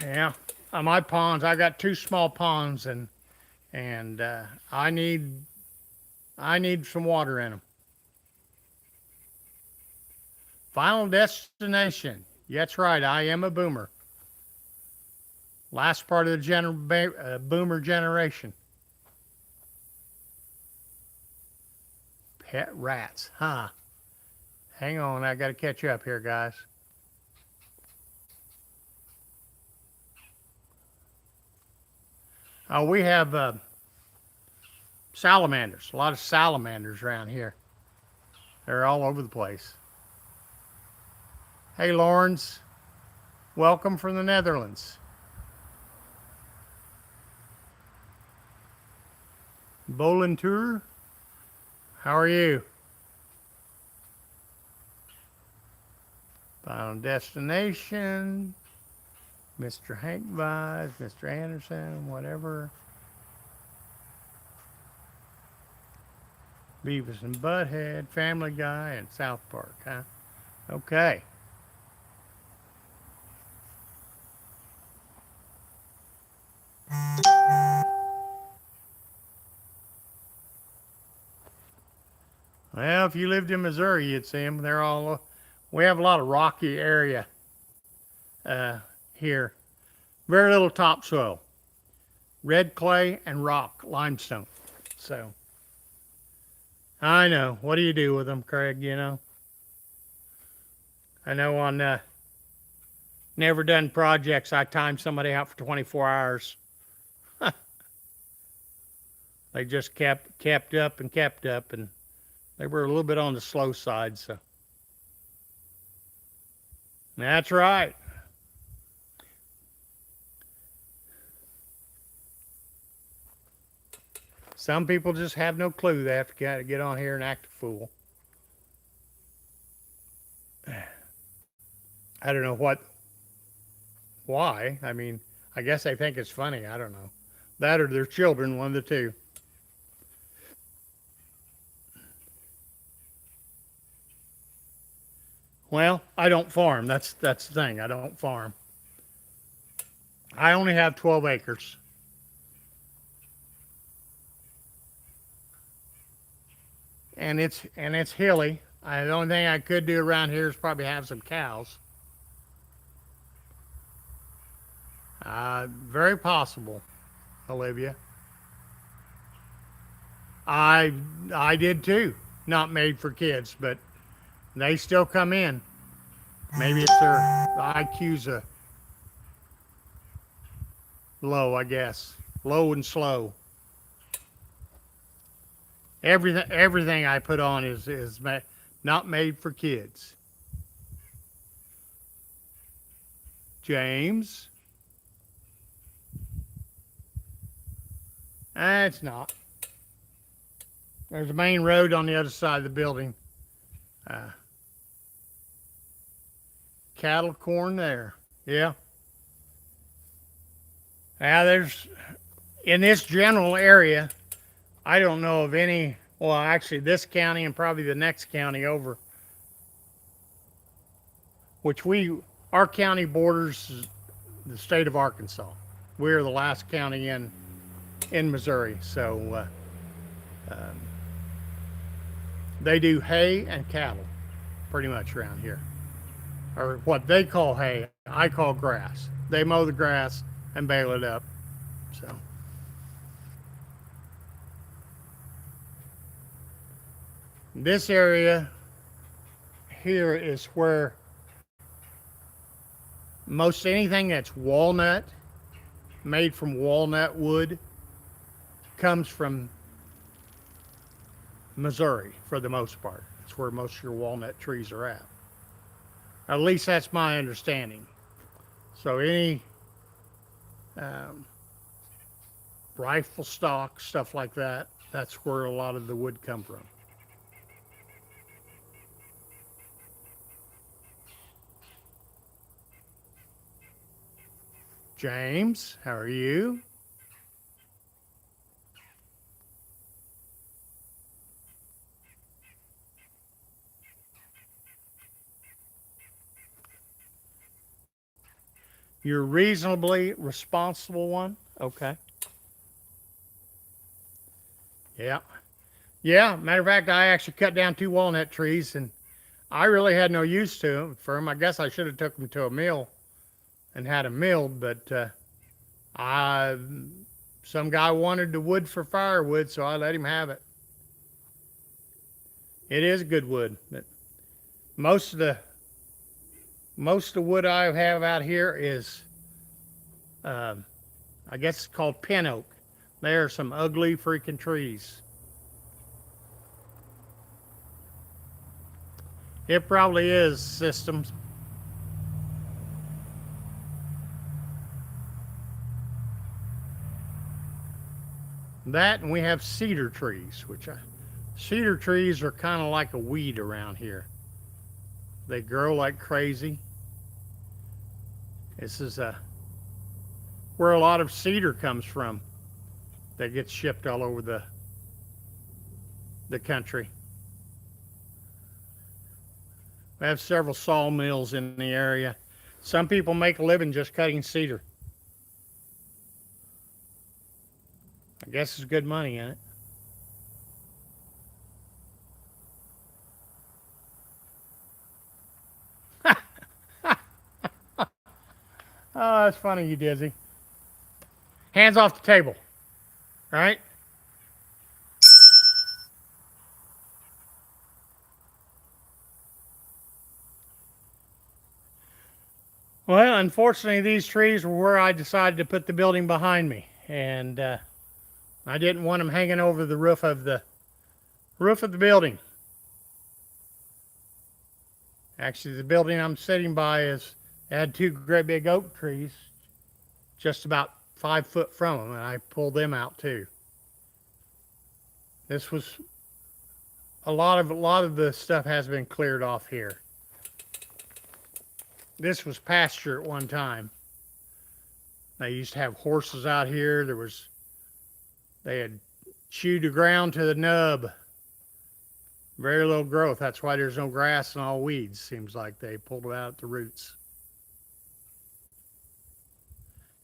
Yeah, my ponds. I got two small ponds, and I need some water in them. Final destination. That's right. I am a boomer. Last part of the boomer generation. Pet rats, huh? Hang on, I got to catch up here, guys. We have salamanders. A lot of salamanders around here. They're all over the place. Hey, Lawrence. Welcome from the Netherlands. Bolentour. How are you? Final destination. Mr. Hank Vise, Mr. Anderson, whatever. Beavis and Butthead, Family Guy, and South Park, huh? Okay. Well, if you lived in Missouri, you'd see them. We have a lot of rocky area here. Very little topsoil. Red clay and rock, limestone. So, I know. What do you do with them, Craig, you know? I know on Never Done Projects, I timed somebody out for 24 hours. They just kept up, and they were a little bit on the slow side, so. That's right. Some people just have no clue. They have to get on here and act a fool. I don't know why. I mean, I guess they think it's funny. I don't know. That or their children, one of the two. Well, I don't farm. That's the thing. I don't farm. I only have 12 acres. And it's hilly. The only thing I could do around here is probably have some cows. Very possible, Olivia. I did too. Not made for kids, but they still come in. Maybe it's their IQ's low, I guess. Low and slow. Everything I put on is not made for kids. James, it's not. There's a main road on the other side of the building. Uh, Cattle corn there. Yeah. Now there's in this general area. I don't know of any. Well, actually, this county and probably the next county over, which our county borders the state of Arkansas. We're the last county in Missouri, so um, they do hay and cattle pretty much around here, or what they call hay. I call grass. They mow the grass and bale it up. So this area here is where most anything that's walnut, made from walnut wood, comes from Missouri for the most part. It's where most of your walnut trees are at. At least that's my understanding. So any um, rifle stock, stuff like that, that's where a lot of the wood come from. James, how are you? You're a reasonably responsible one? Okay. Yeah. Yeah. Matter of fact, I actually cut down 2 walnut trees and I really had no use to them for them. I guess I should have took them to a mill and had them milled, but I some guy wanted the wood for firewood, so I let him have it. It is good wood, but most of the most of the wood I have out here is, uh, I guess it's called pin oak. They are some ugly freaking trees. It probably is systems. That and we have cedar trees, cedar trees are kind of like a weed around here. They grow like crazy. This is where a lot of cedar comes from that gets shipped all over the country. We have several sawmills in the area. Some people make a living just cutting cedar. I guess there's good money in it. Oh, that's funny, you dizzy. Hands off the table, right? Well, unfortunately, these trees were where I decided to put the building behind me, and I didn't want them hanging over the roof of the building. Actually, the building I'm sitting by had 2 great big oak trees, just about 5 foot from them, and I pulled them out too. This was a lot of the stuff has been cleared off here. This was pasture at one time. They used to have horses out here. They had chewed the ground to the nub. Very little growth. That's why there's no grass and all weeds. Seems like they pulled it out at the roots.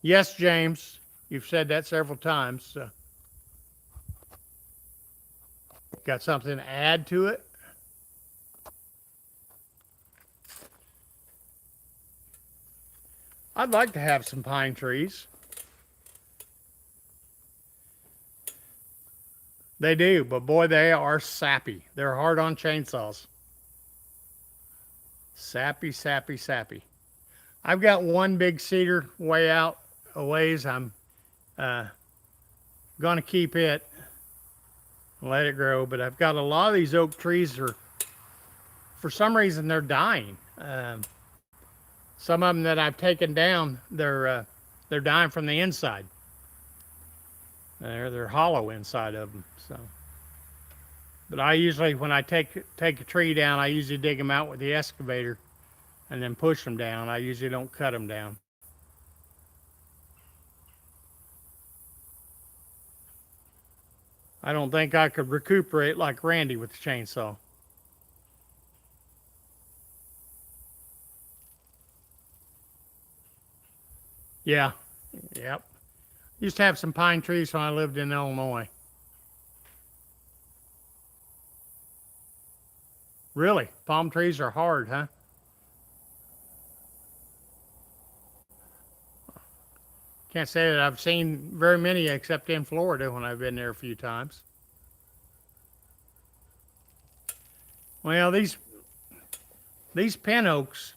Yes, James, you've said that several times. So. Got something to add to it? I'd like to have some pine trees. They do, but boy, they are sappy. They're hard on chainsaws. Sappy, sappy, sappy. I've got one big cedar way out a ways. I'm Gonna keep it and let it grow. But I've got a lot of these oak trees are, for some reason, they're dying. Some of them that I've taken down, they're dying from the inside. They're hollow inside of them. So, but I usually, when I take a tree down, I usually dig them out with the excavator and then push them down. I usually don't cut them down. I don't think I could recuperate like Randy with the chainsaw. Yeah, yep. Used to have some pine trees when I lived in Illinois. Really? Palm trees are hard, huh? Can't say that I've seen very many except in Florida when I've been there a few times. Well, these pin oaks,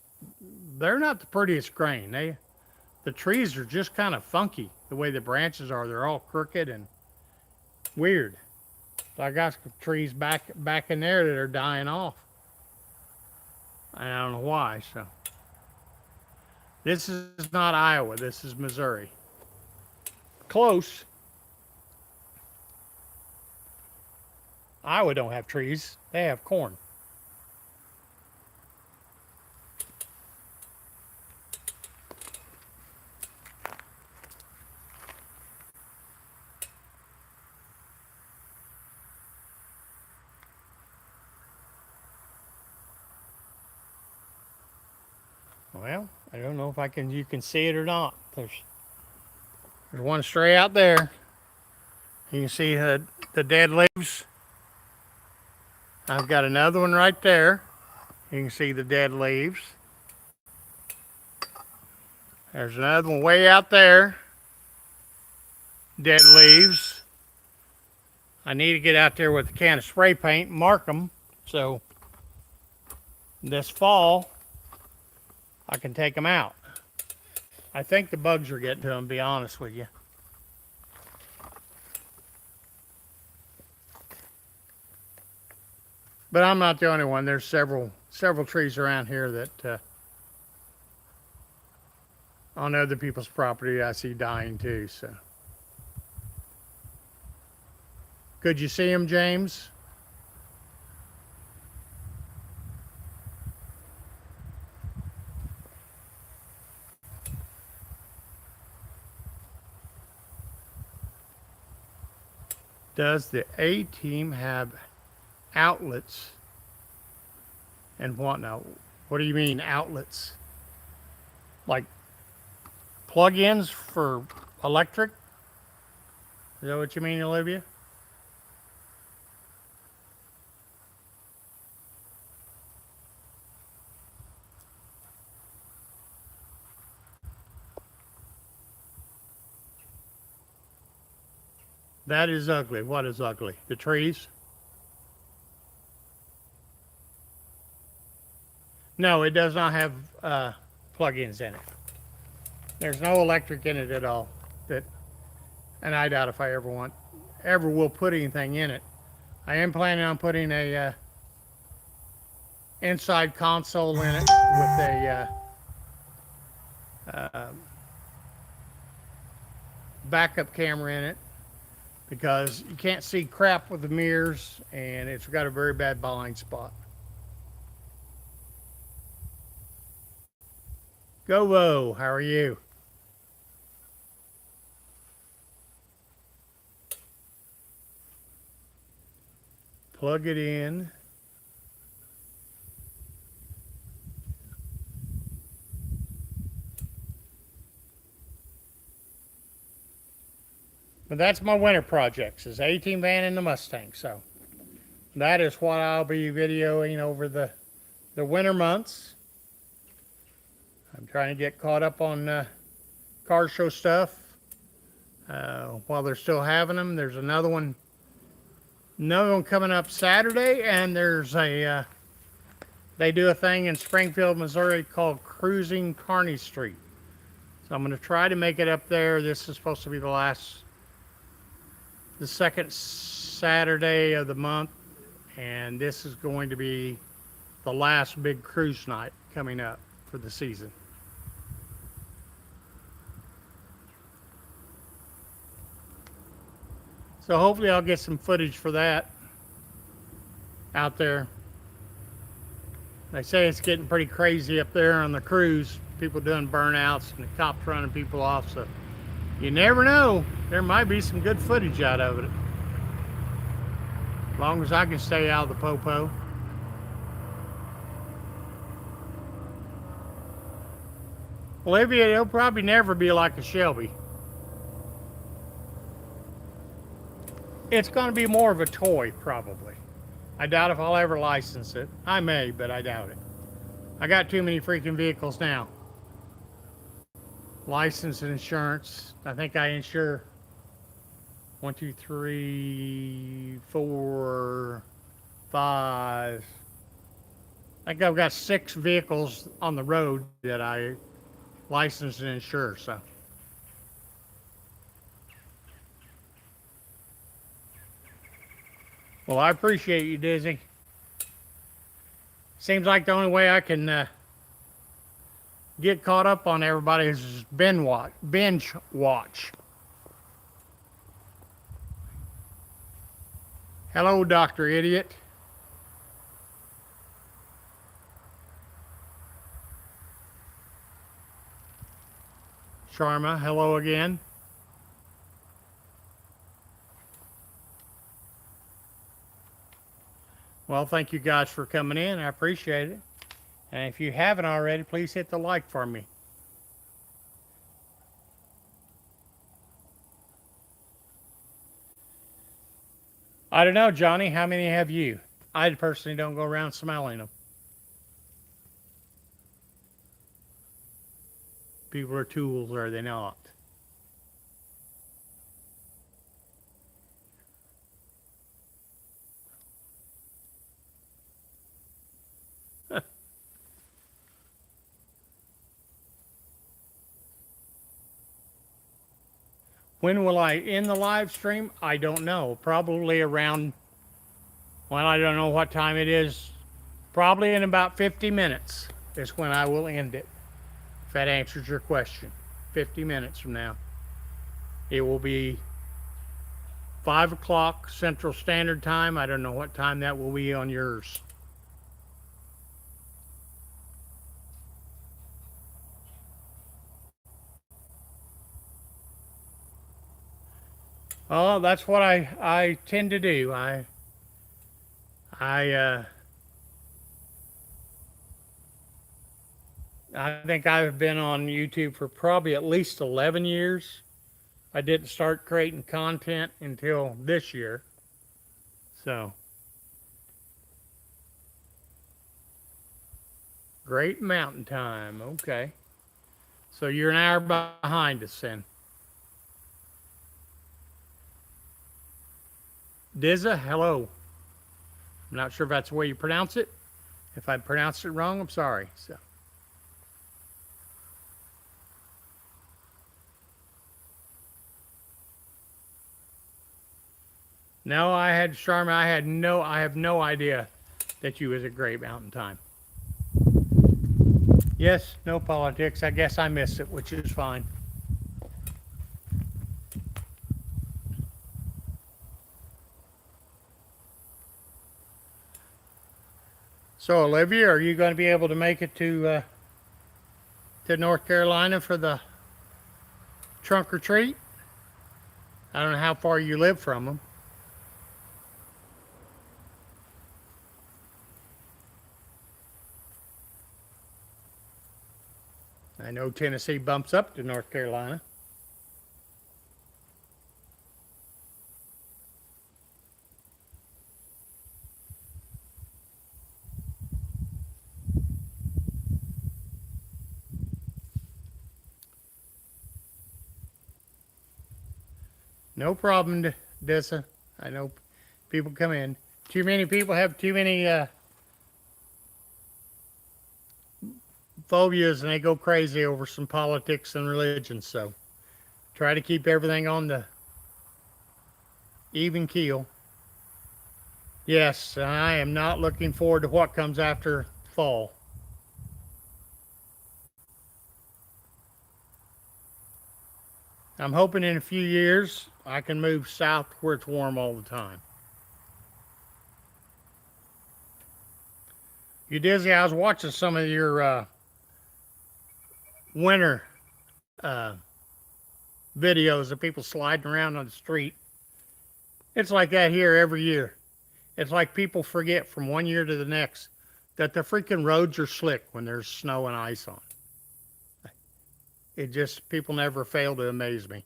they're not the prettiest grain. The trees are just kind of funky the way the branches are. They're all crooked and weird. So I got some trees back in there that are dying off. I don't know why. So this is not Iowa. This is Missouri. Close. Iowa don't have trees. They have corn. Well, I don't know if you can see it or not. There's one stray out there. You can see the dead leaves. I've got another one right there. You can see the dead leaves. There's another one way out there. Dead leaves. I need to get out there with a can of spray paint and mark them. So this fall, I can take them out. I think the bugs are getting to them, to be honest with you. But I'm not the only one. There's several trees around here that on other people's property I see dying too. So, could you see them, James? Does the A team have outlets and whatnot? What do you mean outlets? Like plug-ins for electric? Is that what you mean, Olivia? That is ugly. What is ugly? The trees? No, it does not have plug-ins in it. There's no electric in it at all. And I doubt if I ever will put anything in it. I am planning on putting a inside console in it with a backup camera in it because you can't see crap with the mirrors and it's got a very bad blind spot. Go, how are you? Plug it in. But that's my winter projects, is the A-Team van and the Mustang. So that is what I'll be videoing over the winter months. I'm trying to get caught up on car show stuff while they're still having them. There's another one coming up Saturday, and there's they do a thing in Springfield, Missouri called Cruising Kearney Street. So I'm going to try to make it up there. This is supposed to be the second Saturday of the month, and this is going to be the last big cruise night coming up for the season. So hopefully I'll get some footage for that out there. They say it's getting pretty crazy up there on the cruise. People doing burnouts and the cops running people off. So you never know. There might be some good footage out of it. As long as I can stay out of the popo. Olivia, it'll probably never be like a Shelby. It's going to be more of a toy, probably. I doubt if I'll ever license it. I may, but I doubt it. I got too many freaking vehicles now. License and insurance. I think I insure 1, 2, 3, 4, 5. I think I've got 6 vehicles on the road that I license and insure, so. Well, I appreciate you, Dizzy. Seems like the only way I can get caught up on everybody is binge watch. Hello, Dr. Idiot. Sharma, hello again. Well, thank you guys for coming in. I appreciate it. And if you haven't already, please hit the like for me. I don't know, Johnny. How many have you? I personally don't go around smelling them. People are tools, or are they not? When will I end the live stream? I don't know. Probably around, well, I don't know what time it is. Probably in about 50 minutes is when I will end it. If that answers your question. 50 minutes from now. It will be 5 o'clock Central Standard Time. I don't know what time that will be on yours. Oh, that's what I tend to do. I think I've been on YouTube for probably at least 11 years. I didn't start creating content until this year. So, Great Mountain Time. Okay. So you're an hour behind us then. Dizza, hello. I'm not sure if that's the way you pronounce it. If I pronounced it wrong, I'm sorry. So. No, I have no idea that you was at Great Mountain Time. Yes, no politics. I guess I missed it, which is fine. So, Olivia, are you going to be able to make it to North Carolina for the trunk or treat? I don't know how far you live from them. I know Tennessee bumps up to North Carolina. No problem, Dessa. I know people come in. Too many people have too many phobias and they go crazy over some politics and religion. So try to keep everything on the even keel. Yes, I am not looking forward to what comes after fall. I'm hoping in a few years I can move south where it's warm all the time. You dizzy? I was watching some of your winter videos of people sliding around on the street. It's like that here every year. It's like people forget from one year to the next that the freaking roads are slick when there's snow and ice on. It just, people never fail to amaze me.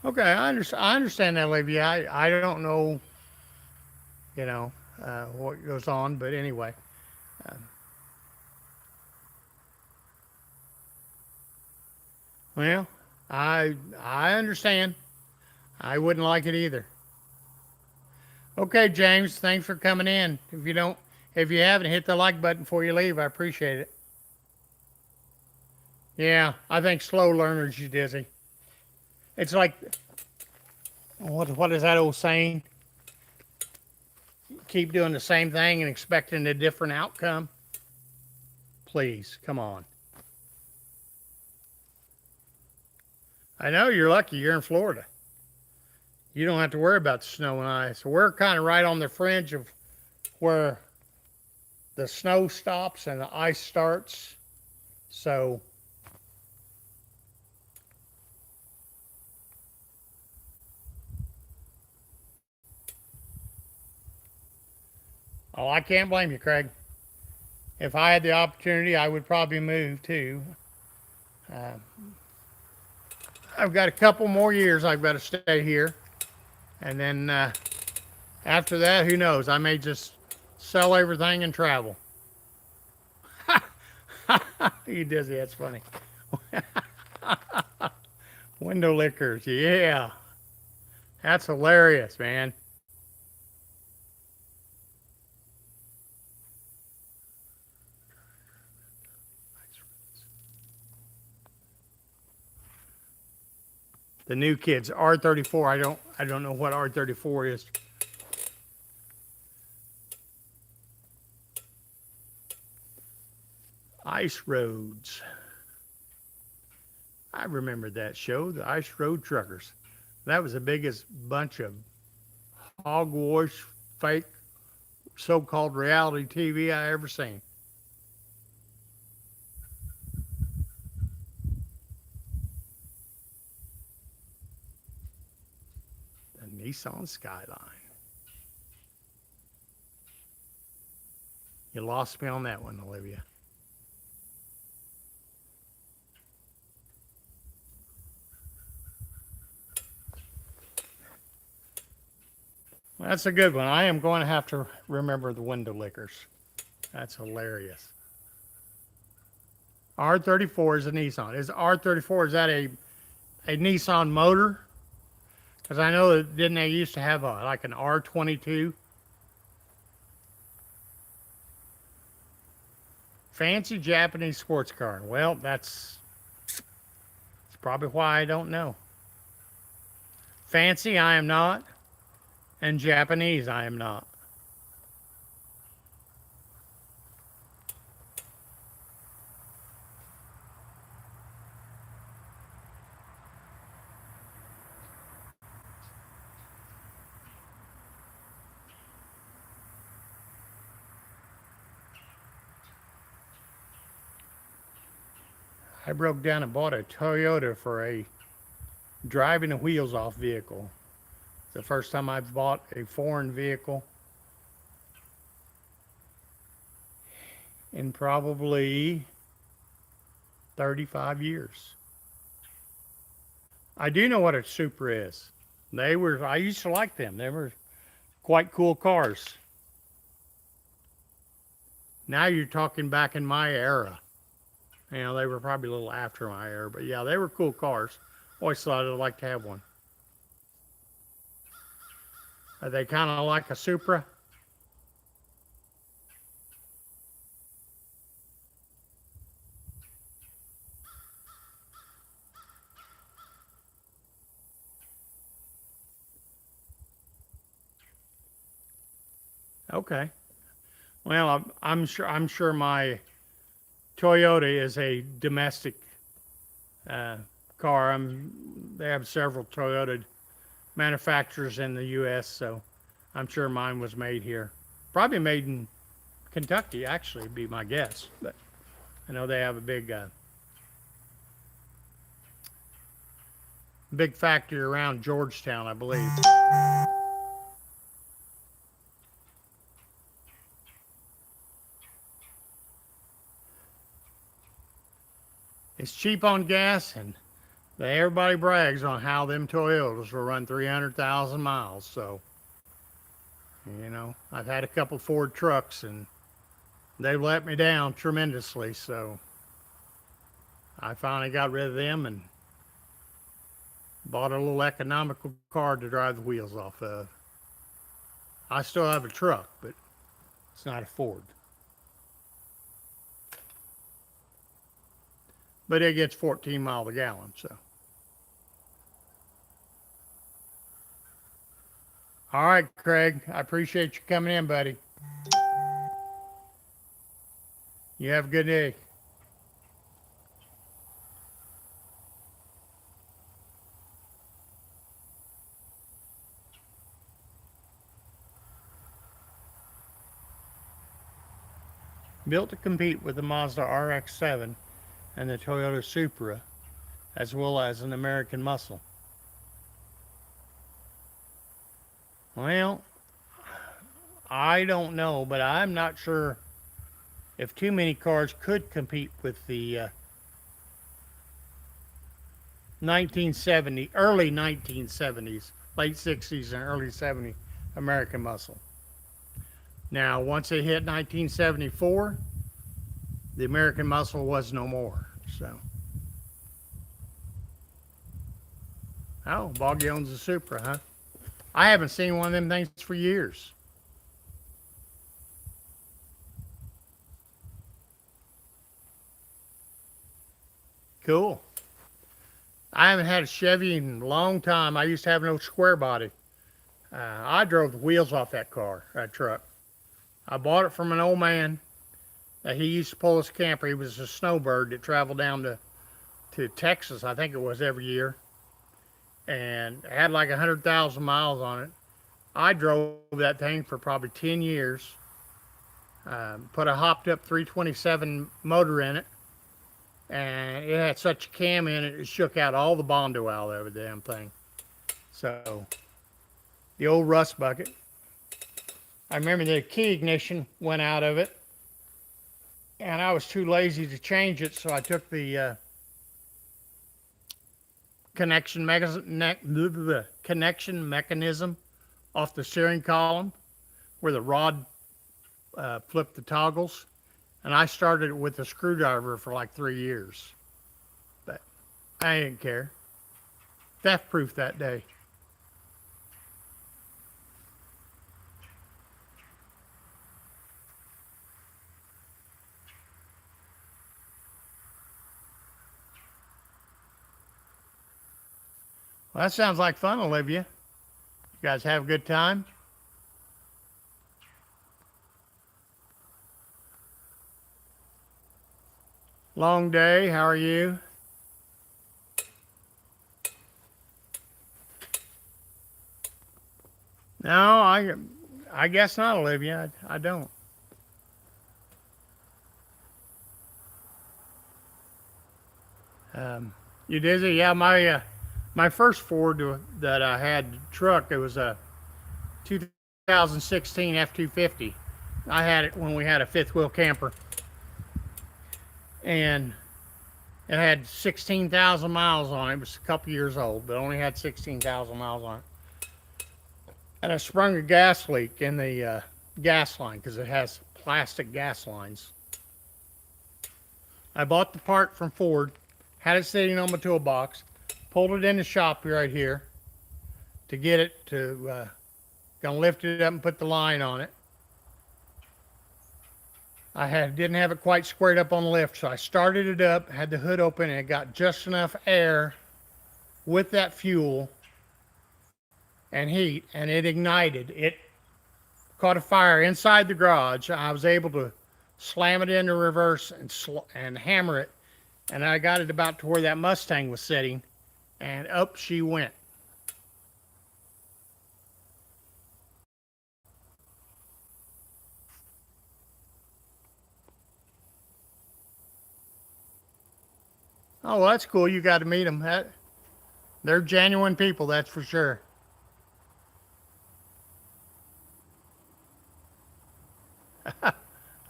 Okay, I understand that, Olivia. I don't know, you know, what goes on, but anyway. Uh, well, I understand. I wouldn't like it either. Okay, James, thanks for coming in. If you haven't hit the like button before you leave, I appreciate it. Yeah, I think slow learners you dizzy. It's like what is that old saying? Keep doing the same thing and expecting a different outcome. Please, come on. I know you're lucky you're in Florida. You don't have to worry about the snow and ice. We're kind of right on the fringe of where the snow stops and the ice starts. So, oh, I can't blame you, Craig. If I had the opportunity, I would probably move too. Uh, I've got a couple more years I've got to stay here. And then after that, who knows? I may just sell everything and travel. You dizzy, that's funny. Window lickers, yeah. That's hilarious, man. The new kids, R34. I don't know what R34 is. Ice Roads. I remember that show, the Ice Road Truckers. That was the biggest bunch of hogwash, fake, so-called reality TV I ever seen. The Nissan Skyline. You lost me on that one, Olivia. Well, that's a good one. I am going to have to remember the window lickers. That's hilarious. R34 is a Nissan. Is R34, is that a Nissan motor? Because I know that didn't they used to have like an R22? Fancy Japanese sports car. Well, that's probably why I don't know. Fancy, I am not. And Japanese, I am not. I broke down and bought a Toyota for a driving the wheels off vehicle. It's the first time I bought a foreign vehicle in probably 35 years. I do know what a Supra is. I used to like them. They were quite cool cars. Now you're talking back in my era. You know, they were probably a little after my era, but yeah, they were cool cars. Always thought I'd like to have one. Are they kind of like a Supra? Okay. Well, I'm sure my Toyota is a domestic uh, car. They have several Toyota manufacturers in the U.S., so I'm sure mine was made here. Probably made in Kentucky, actually, would be my guess. But I know they have a big factory around Georgetown, I believe. It's cheap on gas, and everybody brags on how them Toyotas will run 300,000 miles. So, I've had a couple Ford trucks, and they've let me down tremendously. So I finally got rid of them and bought a little economical car to drive the wheels off of. I still have a truck, but it's not a Ford. But it gets 14 miles a gallon. So, all right, Craig, I appreciate you coming in, buddy. You have a good day. Built to compete with the Mazda RX-7 and the Toyota Supra, as well as an American muscle. Well, I don't know, but I'm not sure if too many cars could compete with the early 1970s, late 60s and early 70s American muscle. Now, once it hit 1974, the American muscle was no more. So, oh, Boggy owns a Supra, huh? I haven't seen one of them things for years. Cool. I haven't had a Chevy in a long time. I used to have no square body. I drove the wheels off that truck. I bought it from an old man. He used to pull his camper. He was a snowbird that traveled down to Texas, I think it was, every year. And it had like 100,000 miles on it. I drove that thing for probably 10 years. Put a hopped up 327 motor in it. And it had such a cam in it, it shook out all the Bondo out of the damn thing. So, the old rust bucket. I remember the key ignition went out of it, and I was too lazy to change it, so I took the connection mechanism off the steering column where the rod flipped the toggles, and I started it with a screwdriver for like 3 years. But I didn't care. Theft proof that day. Well, that sounds like fun, Olivia. You guys have a good time? Long day. How are you? No, I guess not, Olivia. I don't. You dizzy? Yeah, my first Ford that I had truck, it was a 2016 F-250. I had it when we had a fifth wheel camper, and it had 16,000 miles on it. It was a couple years old, but only had 16,000 miles on it. And I sprung a gas leak in the gas line because it has plastic gas lines. I bought the part from Ford, had it sitting on my toolbox, pulled it in the shop right here to get it to, gonna lift it up and put the line on it. Didn't have it quite squared up on the lift, so I started it up, had the hood open, and it got just enough air with that fuel and heat, and it ignited. It caught a fire inside the garage. I was able to slam it into reverse and hammer it, and I got it about to where that Mustang was sitting, and up she went. Oh, well, that's cool. You got to meet them. They're genuine people, that's for sure.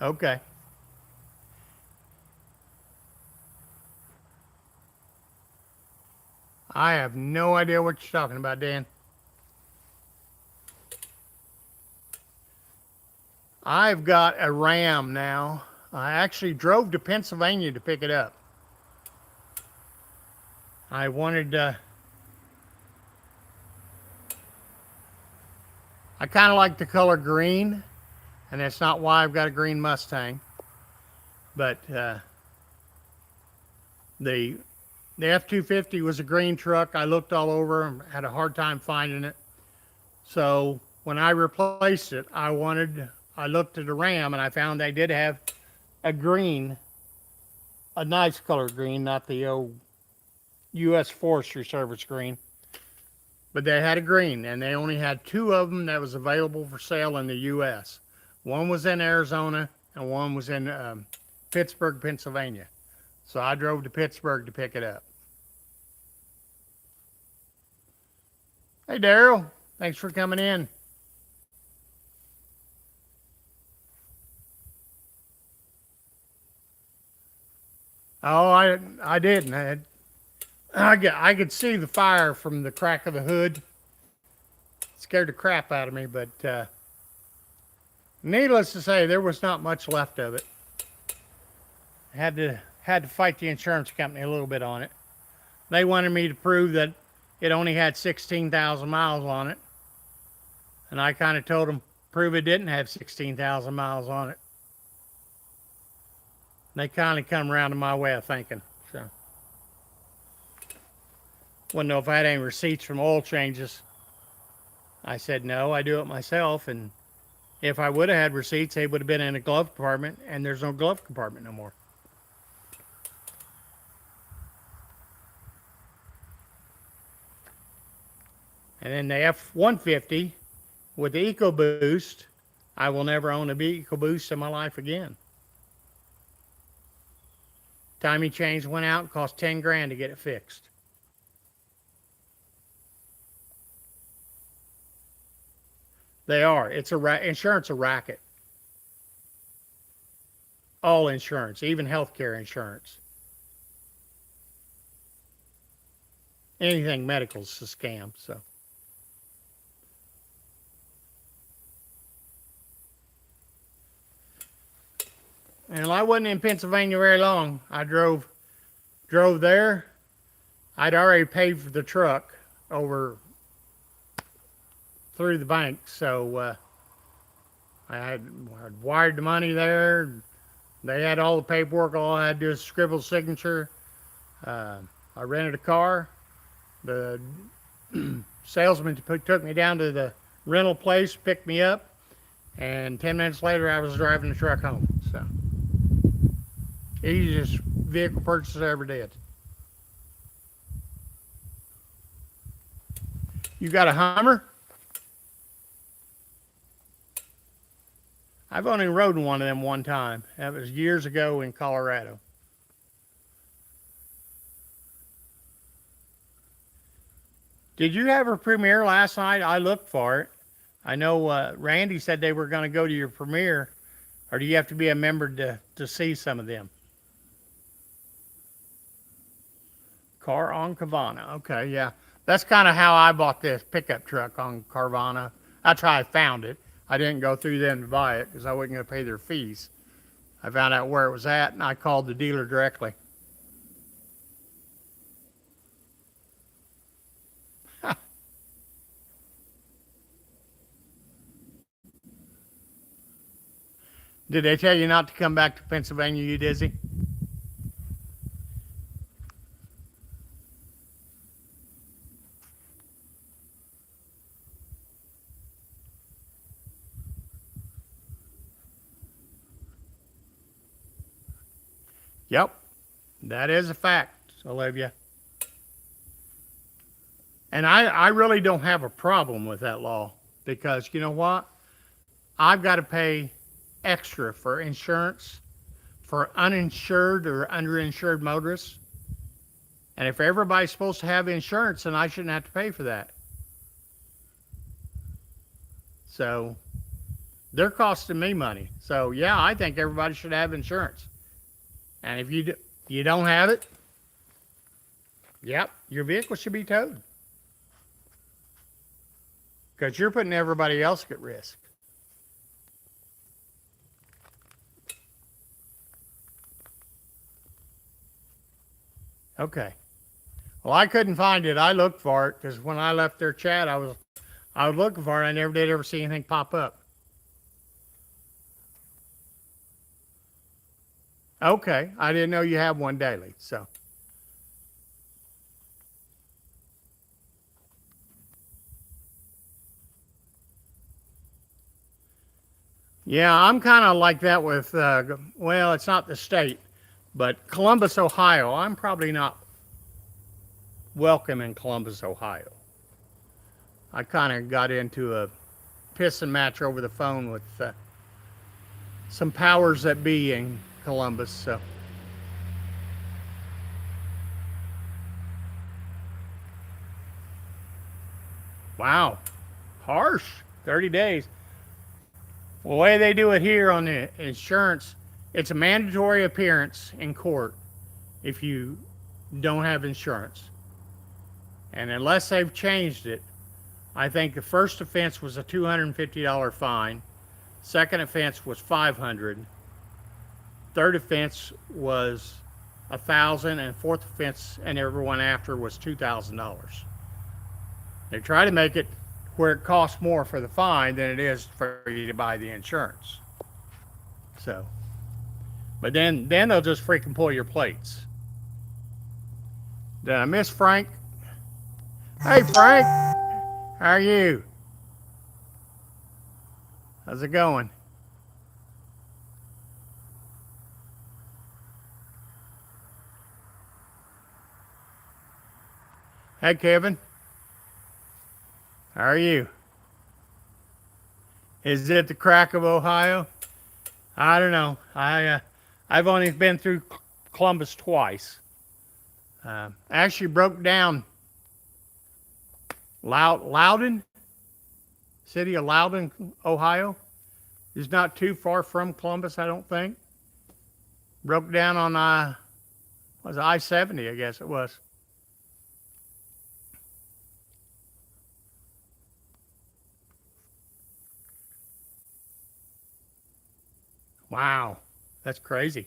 Okay. I have no idea what you're talking about, Dan. I've got a Ram now. I actually drove to Pennsylvania to pick it up. I wanted, I kind of like the color green, and that's not why I've got a green Mustang. But the F-250 was a green truck. I looked all over and had a hard time finding it. So when I replaced it, I looked at a Ram and I found they did have a green, a nice color green, not the old U.S. Forestry Service green. But they had a green, and they only had two of them that was available for sale in the U.S. One was in Arizona, and one was in Pittsburgh, Pennsylvania. So I drove to Pittsburgh to pick it up. Hey, Daryl. Thanks for coming in. Oh, I didn't. I could see the fire from the crack of the hood. It scared the crap out of me, but needless to say, there was not much left of it. Had to fight the insurance company a little bit on it. They wanted me to prove that it only had 16,000 miles on it, and I kind of told them prove it didn't have 16,000 miles on it. They kind of come around to my way of thinking. So, wouldn't know if I had any receipts from oil changes. I said no, I do it myself, and if I would have had receipts, they would have been in a glove compartment, and there's no glove compartment no more. And then the F-150 with the EcoBoost, I will never own a EcoBoost in my life again. Timing chains went out and cost 10 grand to get it fixed. They are. It's insurance a racket. All insurance, even healthcare insurance. Anything medical is a scam. So. And I wasn't in Pennsylvania very long. I drove there. I'd already paid for the truck over through the bank, so I'd wired the money there. They had all the paperwork. All I had to do is scribble signature. I rented a car. The salesman took me down to the rental place, picked me up, and 10 minutes later I was driving the truck home. So easiest vehicle purchase I ever did. You got a Hummer? I've only rode in one of them one time. That was years ago in Colorado. Did you have a premiere last night? I looked for it. I know Randy said they were going to go to your premiere, or do you have to be a member to see some of them? Car on Carvana. Okay, yeah. That's kind of how I bought this pickup truck on Carvana. That's how I found it. I didn't go through them to buy it because I wasn't going to pay their fees. I found out where it was at, and I called the dealer directly. Did they tell you not to come back to Pennsylvania, you dizzy? Yep, that is a fact, Olivia. And I really don't have a problem with that law because you know what? I've got to pay extra for insurance for uninsured or underinsured motorists. And if everybody's supposed to have insurance, then I shouldn't have to pay for that. So they're costing me money. So yeah, I think everybody should have insurance. And if you don't have it, yep, your vehicle should be towed because you're putting everybody else at risk. Okay. Well, I couldn't find it. I looked for it because when I left their chat, I was looking for it. I never did ever see anything pop up. Okay, I didn't know you have one daily. So yeah, I'm kind of like that with. Well, it's not the state, but Columbus, Ohio. I'm probably not welcome in Columbus, Ohio. I kind of got into a pissing match over the phone with some powers that be in Columbus. So wow, harsh. 30 days. Well, the way they do it here on the insurance, it's a mandatory appearance in court if you don't have insurance. And unless they've changed it, I think the first offense was a $250 fine, second offense was $500, third offense was $1,000, and fourth offense and everyone after was $2,000. They try to make it where it costs more for the fine than it is for you to buy the insurance. So, but then they'll just freaking pull your plates. Did I miss Frank? Hey Frank, how are you? How's it going? Hey Kevin, how are you? Is it the crack of Ohio? I don't know. I've only been through Columbus twice. I actually broke down Loudon, city of Loudon, Ohio. It's not too far from Columbus, I don't think. Broke down on was I-70, I guess it was. Wow, that's crazy.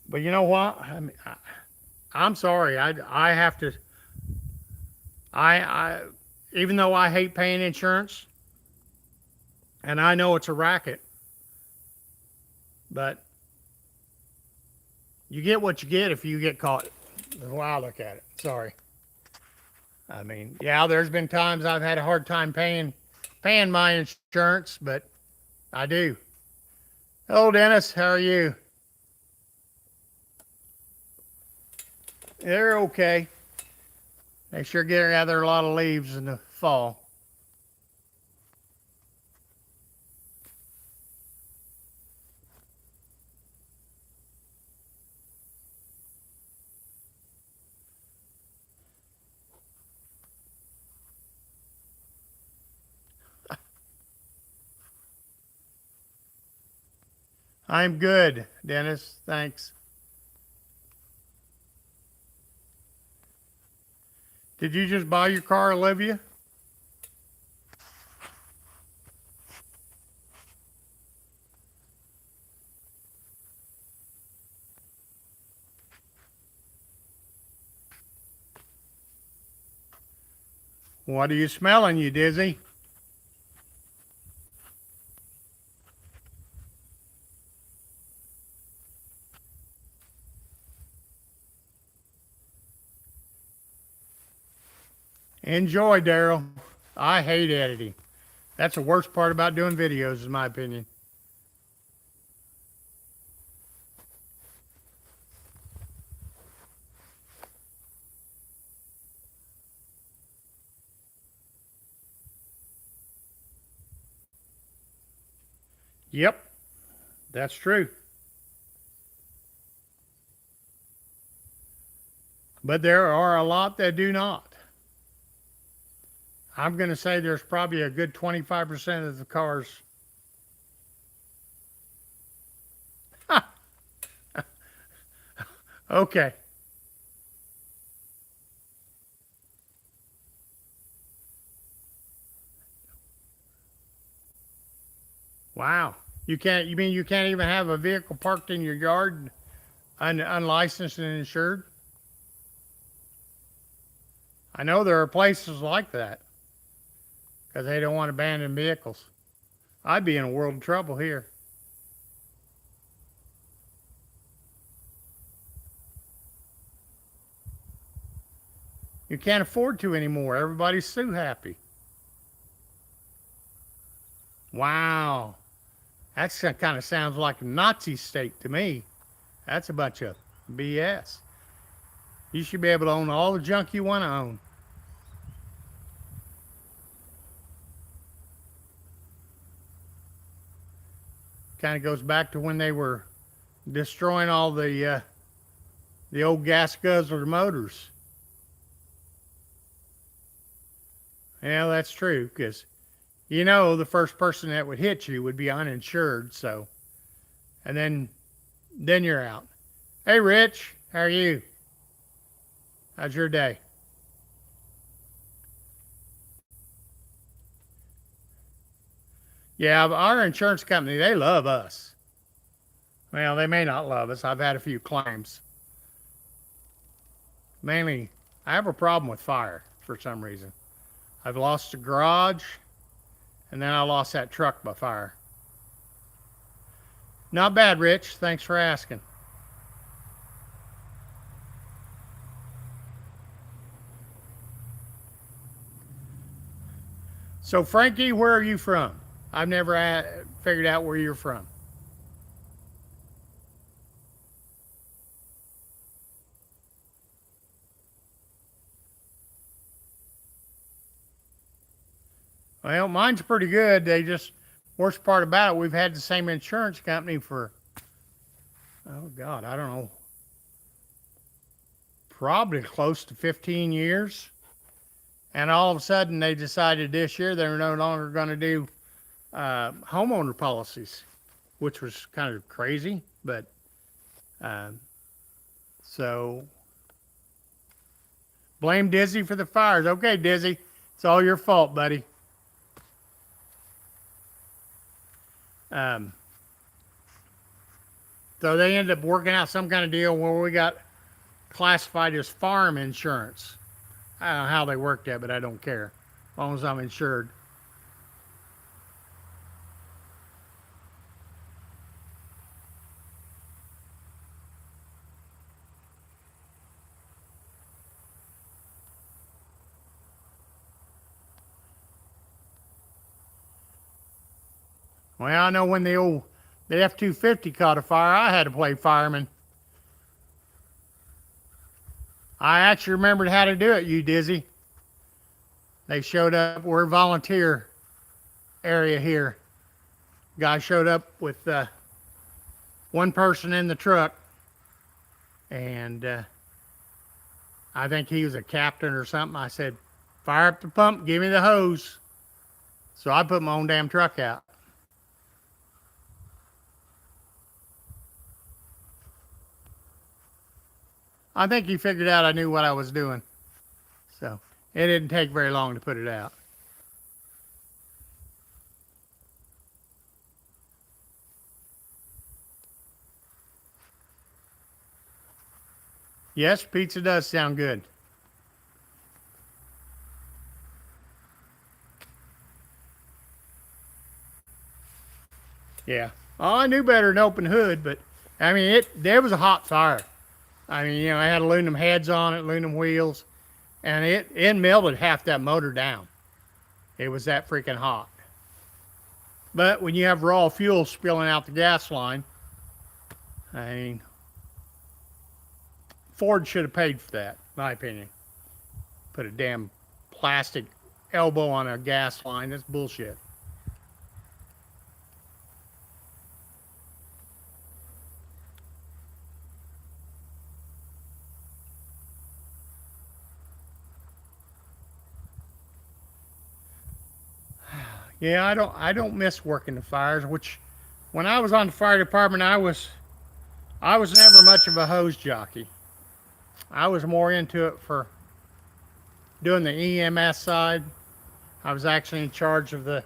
But you know what? I'm sorry. I have to. I even though I hate paying insurance, and I know it's a racket, but you get what you get if you get caught. That's the way I look at it. Sorry. I mean, yeah, there's been times I've had a hard time paying my insurance, but I do. Hello, Dennis. How are you? They're okay. They sure gather a lot of leaves in the fall. I'm good, Dennis. Thanks. Did you just buy your car, Olivia? What are you smelling, you dizzy? Enjoy, Daryl. I hate editing. That's the worst part about doing videos, in my opinion. Yep, that's true. But there are a lot that do not. I'm going to say there's probably a good 25% of the cars. Okay. Wow. You mean you can't even have a vehicle parked in your yard unlicensed and insured? I know there are places like that because they don't want abandoned vehicles. I'd be in a world of trouble here. You can't afford to anymore. Everybody's so happy. Wow. That kind of sounds like a Nazi state to me. That's a bunch of BS. You should be able to own all the junk you want to own. Kind of goes back to when they were destroying all the old gas guzzler motors. Yeah, that's true because the first person that would hit you would be uninsured. So, and then you're out. Hey, Rich, how are you? How's your day? Yeah, our insurance company, they love us. Well, they may not love us. I've had a few claims. Mainly, I have a problem with fire for some reason. I've lost a garage, and then I lost that truck by fire. Not bad, Rich. Thanks for asking. So, Frankie, where are you from? I've never figured out where you're from. Well, mine's pretty good. Worst part about it, we've had the same insurance company for, oh God, I don't know, probably close to 15 years. And all of a sudden they decided this year they're no longer going to do homeowner policies, which was kind of crazy. But um, so blame Dizzy for the fires. Okay, Dizzy, it's all your fault, buddy. Um, so they ended up working out some kind of deal where we got classified as farm insurance. I don't know how they worked that, but I don't care as long as I'm insured. Well, I know when the F-250 caught a fire, I had to play fireman. I actually remembered how to do it, you Dizzy. They showed up. We're a volunteer area here. Guy showed up with one person in the truck, and I think he was a captain or something. I said, "Fire up the pump, give me the hose." So I put my own damn truck out. I think he figured out I knew what I was doing. So it didn't take very long to put it out. Yes, pizza does sound good. Yeah. Oh, I knew better than open hood, but I mean, there was a hot fire. I mean, it had aluminum heads on it, aluminum wheels, and it melted half that motor down. It was that freaking hot. But when you have raw fuel spilling out the gas line, I mean, Ford should have paid for that, in my opinion. Put a damn plastic elbow on a gas line. That's bullshit. Yeah, I don't miss working the fires. Which, when I was on the fire department, I was never much of a hose jockey. I was more into it for doing the EMS side. I was actually in charge of the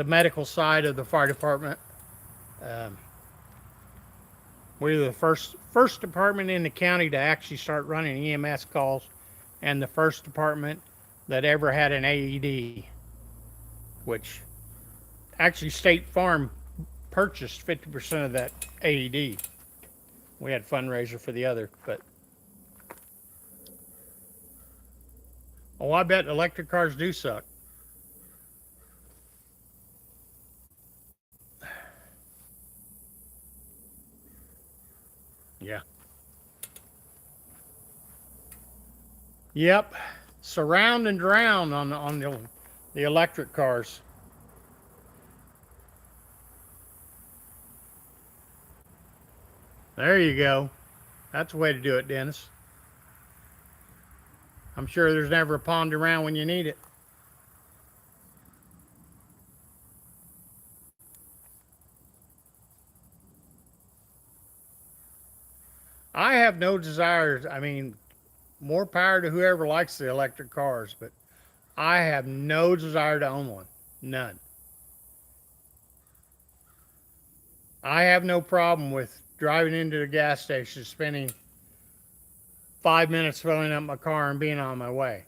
medical side of the fire department. Um, we were the first department in the county to actually start running EMS calls, and the first department that ever had an AED, which actually State Farm purchased 50% of that AED. We had a fundraiser for the other, but oh, I bet electric cars do suck. Yeah. Yep. Surround and drown on the electric cars. There you go. That's the way to do it, Dennis. I'm sure there's never a pond around when you need it. I have no desire. I mean, more power to whoever likes the electric cars, but I have no desire to own one. None. I have no problem with driving into the gas station, spending 5 minutes filling up my car and being on my way,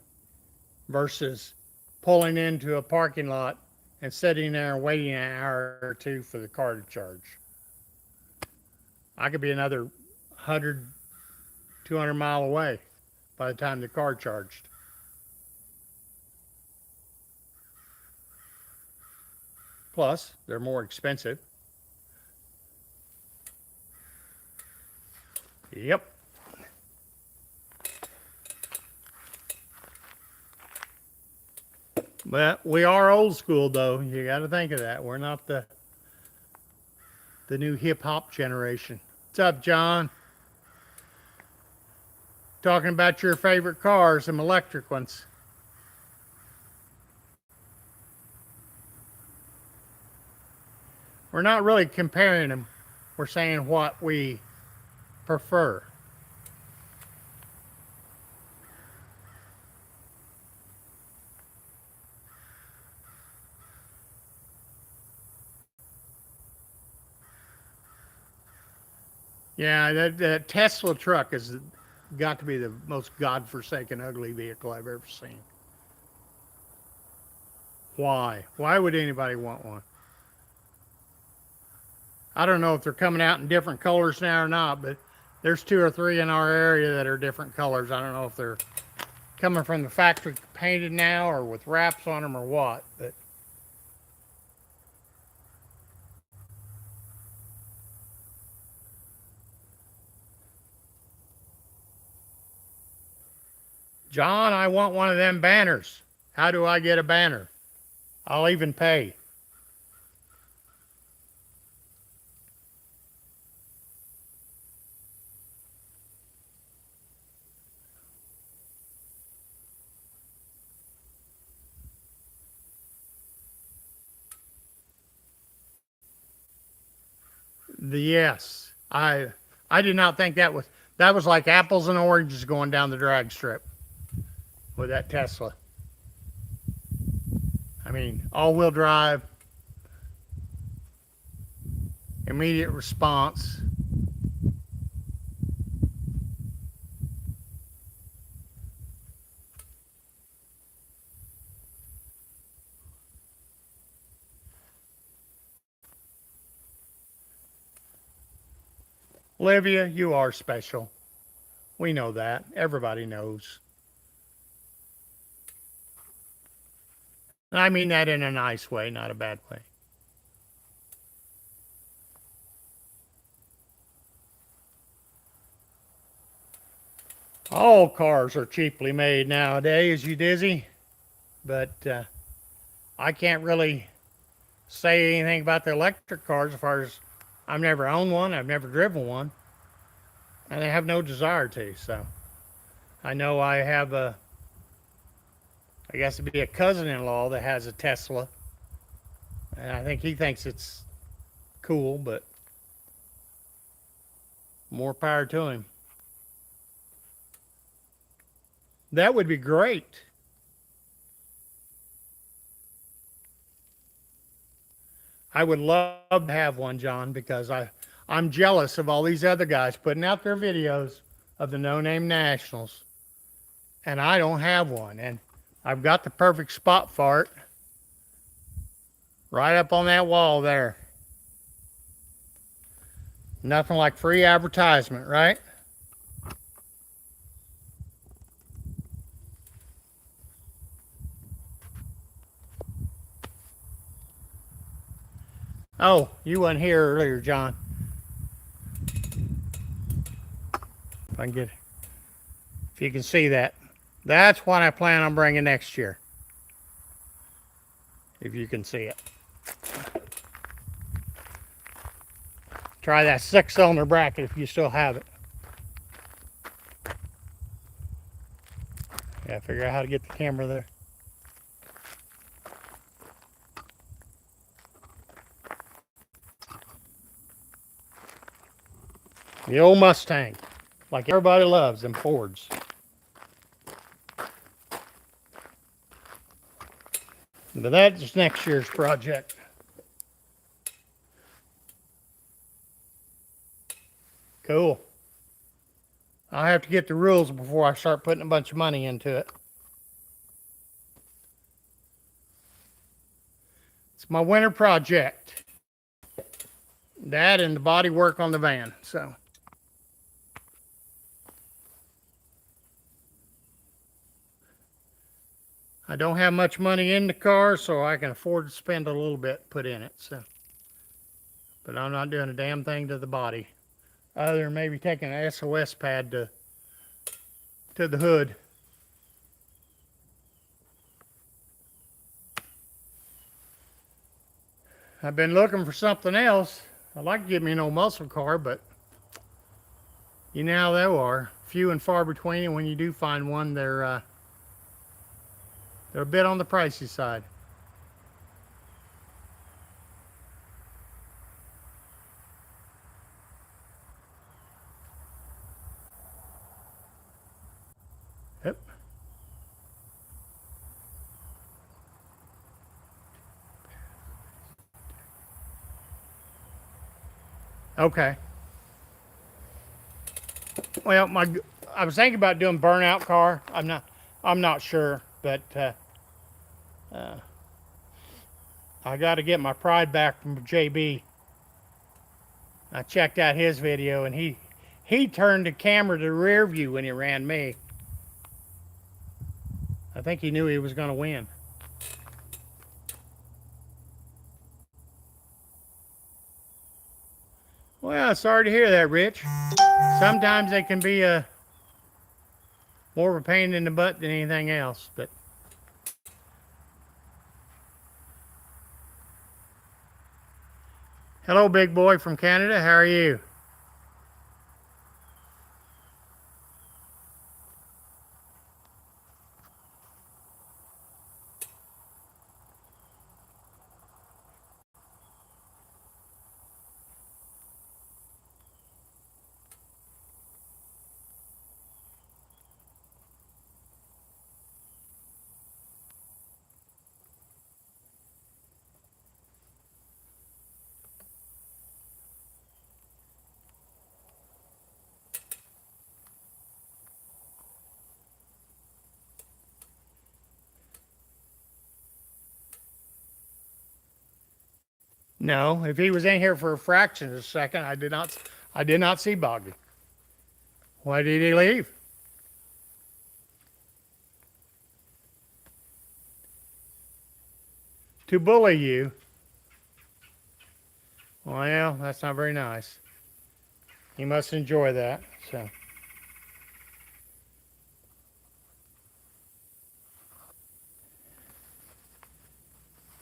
versus pulling into a parking lot and sitting there and waiting an hour or two for the car to charge. I could be another 100, 200 mile away by the time the car charged. Plus, they're more expensive. Yep. But we are old school, though. You got to think of that. We're not the new hip hop generation. What's up, John? Talking about your favorite cars, some electric ones. We're not really comparing them. We're saying what we prefer. Yeah, that Tesla truck has got to be the most godforsaken, ugly vehicle I've ever seen. Why? Why would anybody want one? I don't know if they're coming out in different colors now or not, but there's two or three in our area that are different colors. I don't know if they're coming from the factory painted now or with wraps on them or what, but John, I want one of them banners. How do I get a banner? I'll even pay. The yes. I did not think that was like apples and oranges going down the drag strip with that Tesla. I mean, all-wheel drive, immediate response. Olivia, you are special. We know that. Everybody knows. I mean that in a nice way, not a bad way. All cars are cheaply made nowadays, you dizzy. But I can't really say anything about the electric cars as far as I've never owned one, I've never driven one, and I have no desire to. So I know I have I guess it'd be a cousin-in-law that has a Tesla, and I think he thinks it's cool, but more power to him. That would be great. I would love to have one, John, because I'm jealous of all these other guys putting out their videos of the No Name Nationals, and I don't have one. And I've got the perfect spot for it, right up on that wall there. Nothing like free advertisement, right? Oh, you weren't here earlier, John. If I can get, if you can see that. That's what I plan on bringing next year. If you can see it. Try that 6-cylinder bracket if you still have it. Yeah, figure out how to get the camera there. The old Mustang, like everybody loves them Fords. But that's next year's project. Cool. I'll have to get the rules before I start putting a bunch of money into it. It's my winter project. That and the body work on the van, so. I don't have much money in the car, so I can afford to spend a little bit put in it, so. But I'm not doing a damn thing to the body, other than maybe taking an SOS pad to the hood. I've been looking for something else. I'd like to get me an old muscle car, but you know how they are. Few and far between, and when you do find one, they're a bit on the pricey side. Yep. Okay. Well, I was thinking about doing burnout car. I'm not sure, but I got to get my pride back from JB. I checked out his video, and he turned the camera to the rear view when he ran me. I think he knew he was going to win. Well, sorry to hear that, Rich. Sometimes they can be more of a pain in the butt than anything else, but. Hello, big boy from Canada. How are you? No, if he was in here for a fraction of a second, I did not see Boggy. Why did he leave? to bully you. Well, that's not very nice. You must enjoy that. So,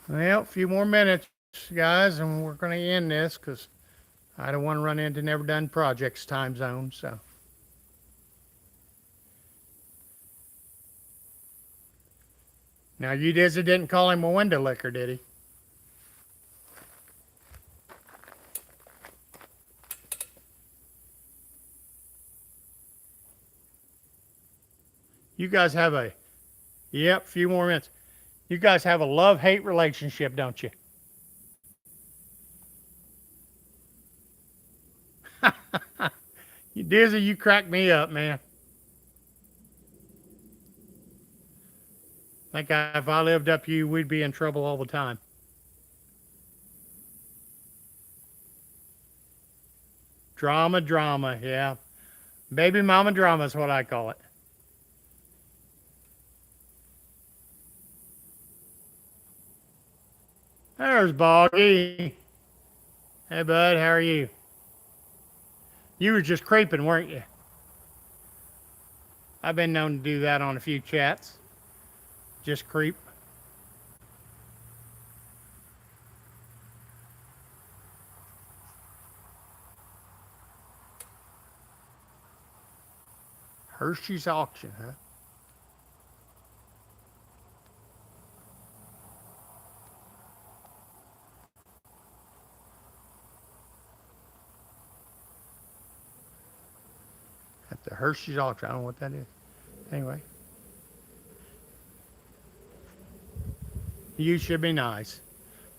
well, a few more minutes, guys, and we're going to end this because I don't want to run into never done projects time zone. So, now you Dizzy didn't call him a window licker, did he? You guys have a, yep, few more minutes. You guys have a love hate relationship, don't you? You Dizzy, you crack me up, man. Think if I lived up to you, we'd be in trouble all the time. Drama, drama, yeah. Baby mama drama is what I call it. There's Boggy. Hey, bud, how are you? You were just creeping, weren't you? I've been known to do that on a few chats. Just creep. Hershey's auction, huh? At the Hershey's auction. I don't know what that is. Anyway, you should be nice.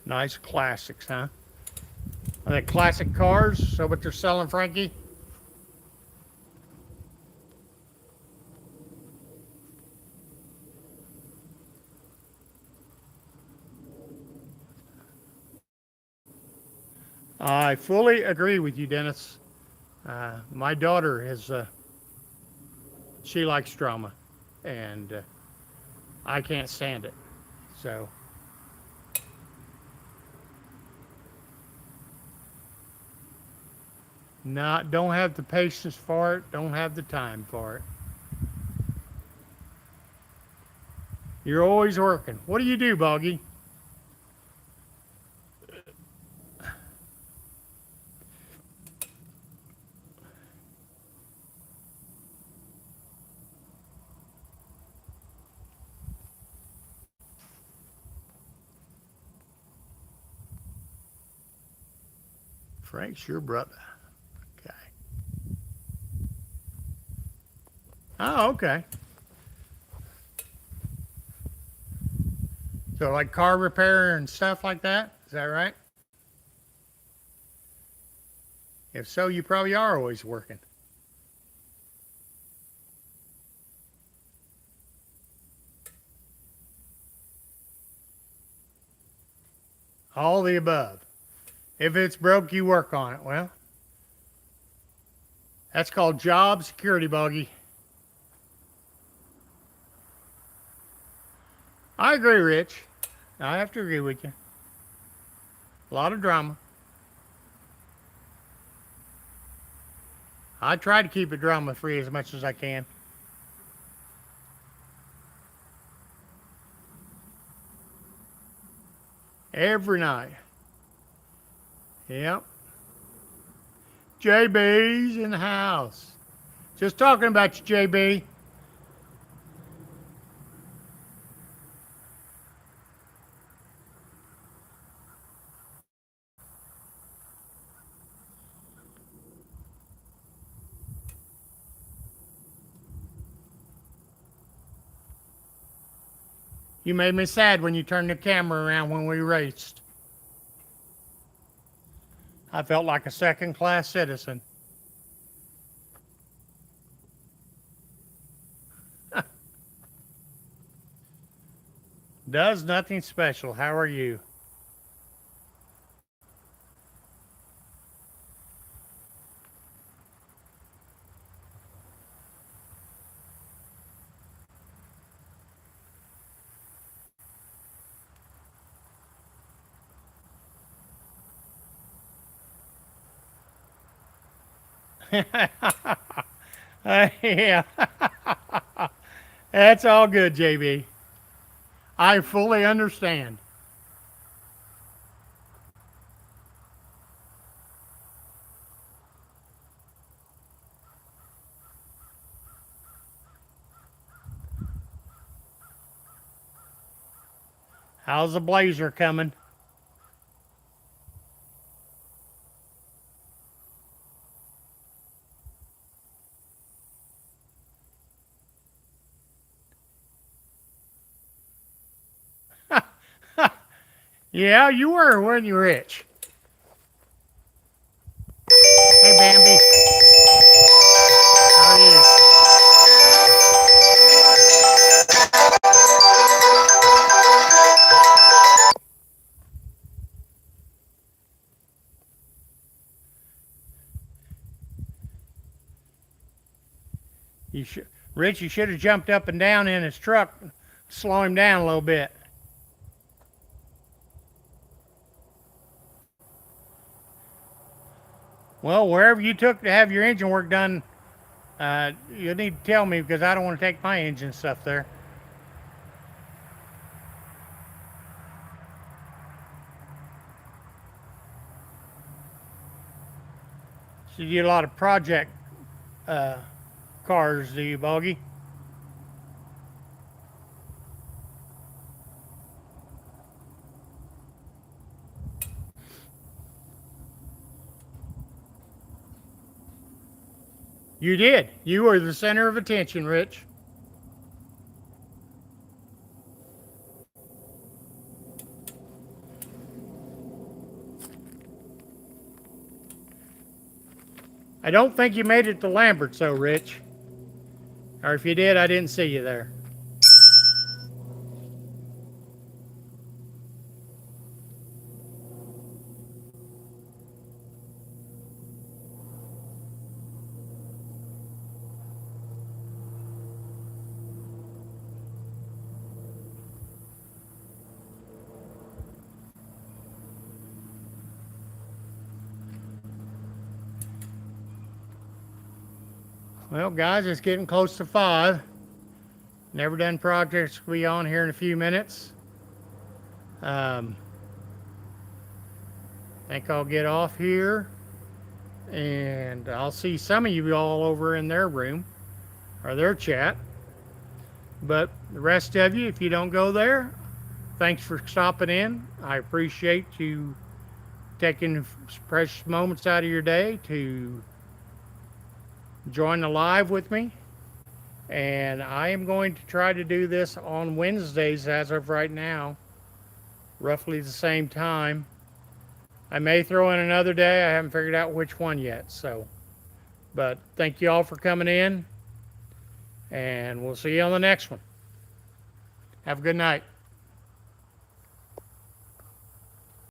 Nice classics, huh? Are they classic cars? So what they're selling, Frankie? I fully agree with you, Dennis. My daughter is, she likes drama, and I can't stand it. So, don't have the patience for it, don't have the time for it. You're always working. What do you do, Boggy? Frank's your brother. Okay. Oh, okay. So like car repair and stuff like that? Is that right? If so, you probably are always working. All the above. If it's broke, you work on it. Well, that's called job security, Boggy. I agree, Rich. I have to agree with you. A lot of drama. I try to keep it drama free as much as I can. Every night. Yep. JB's in the house. Just talking about you, JB. You made me sad when you turned the camera around when we raced. I felt like a second class citizen. Does nothing special. How are you? Yeah, that's all good, JB. I fully understand. How's the blazer coming? Yeah, you were, weren't you, Rich? Hey, Bambi. How are you? You should, Rich. You should have jumped up and down in his truck, slow him down a little bit. Well, wherever you took to have your engine work done, you need to tell me because I don't want to take my engine stuff there. So you do a lot of project uh, cars, do you, Boggy? You did. You were the center of attention, Rich. I don't think you made it to Lambert's, though, Rich. Or if you did, I didn't see you there. Well, guys, it's getting close to 5. Never done projects will be on here in a few minutes. Um, I think I'll get off here and I'll see some of you all over in their room or their chat. But the rest of you, if you don't go there, thanks for stopping in. I appreciate you taking precious moments out of your day to join the live with me. And I am going to try to do this on Wednesdays as of right now, roughly the same time. I may throw in another day. I haven't figured out which one yet. So, but thank you all for coming in, and we'll see you on the next one. Have a good night.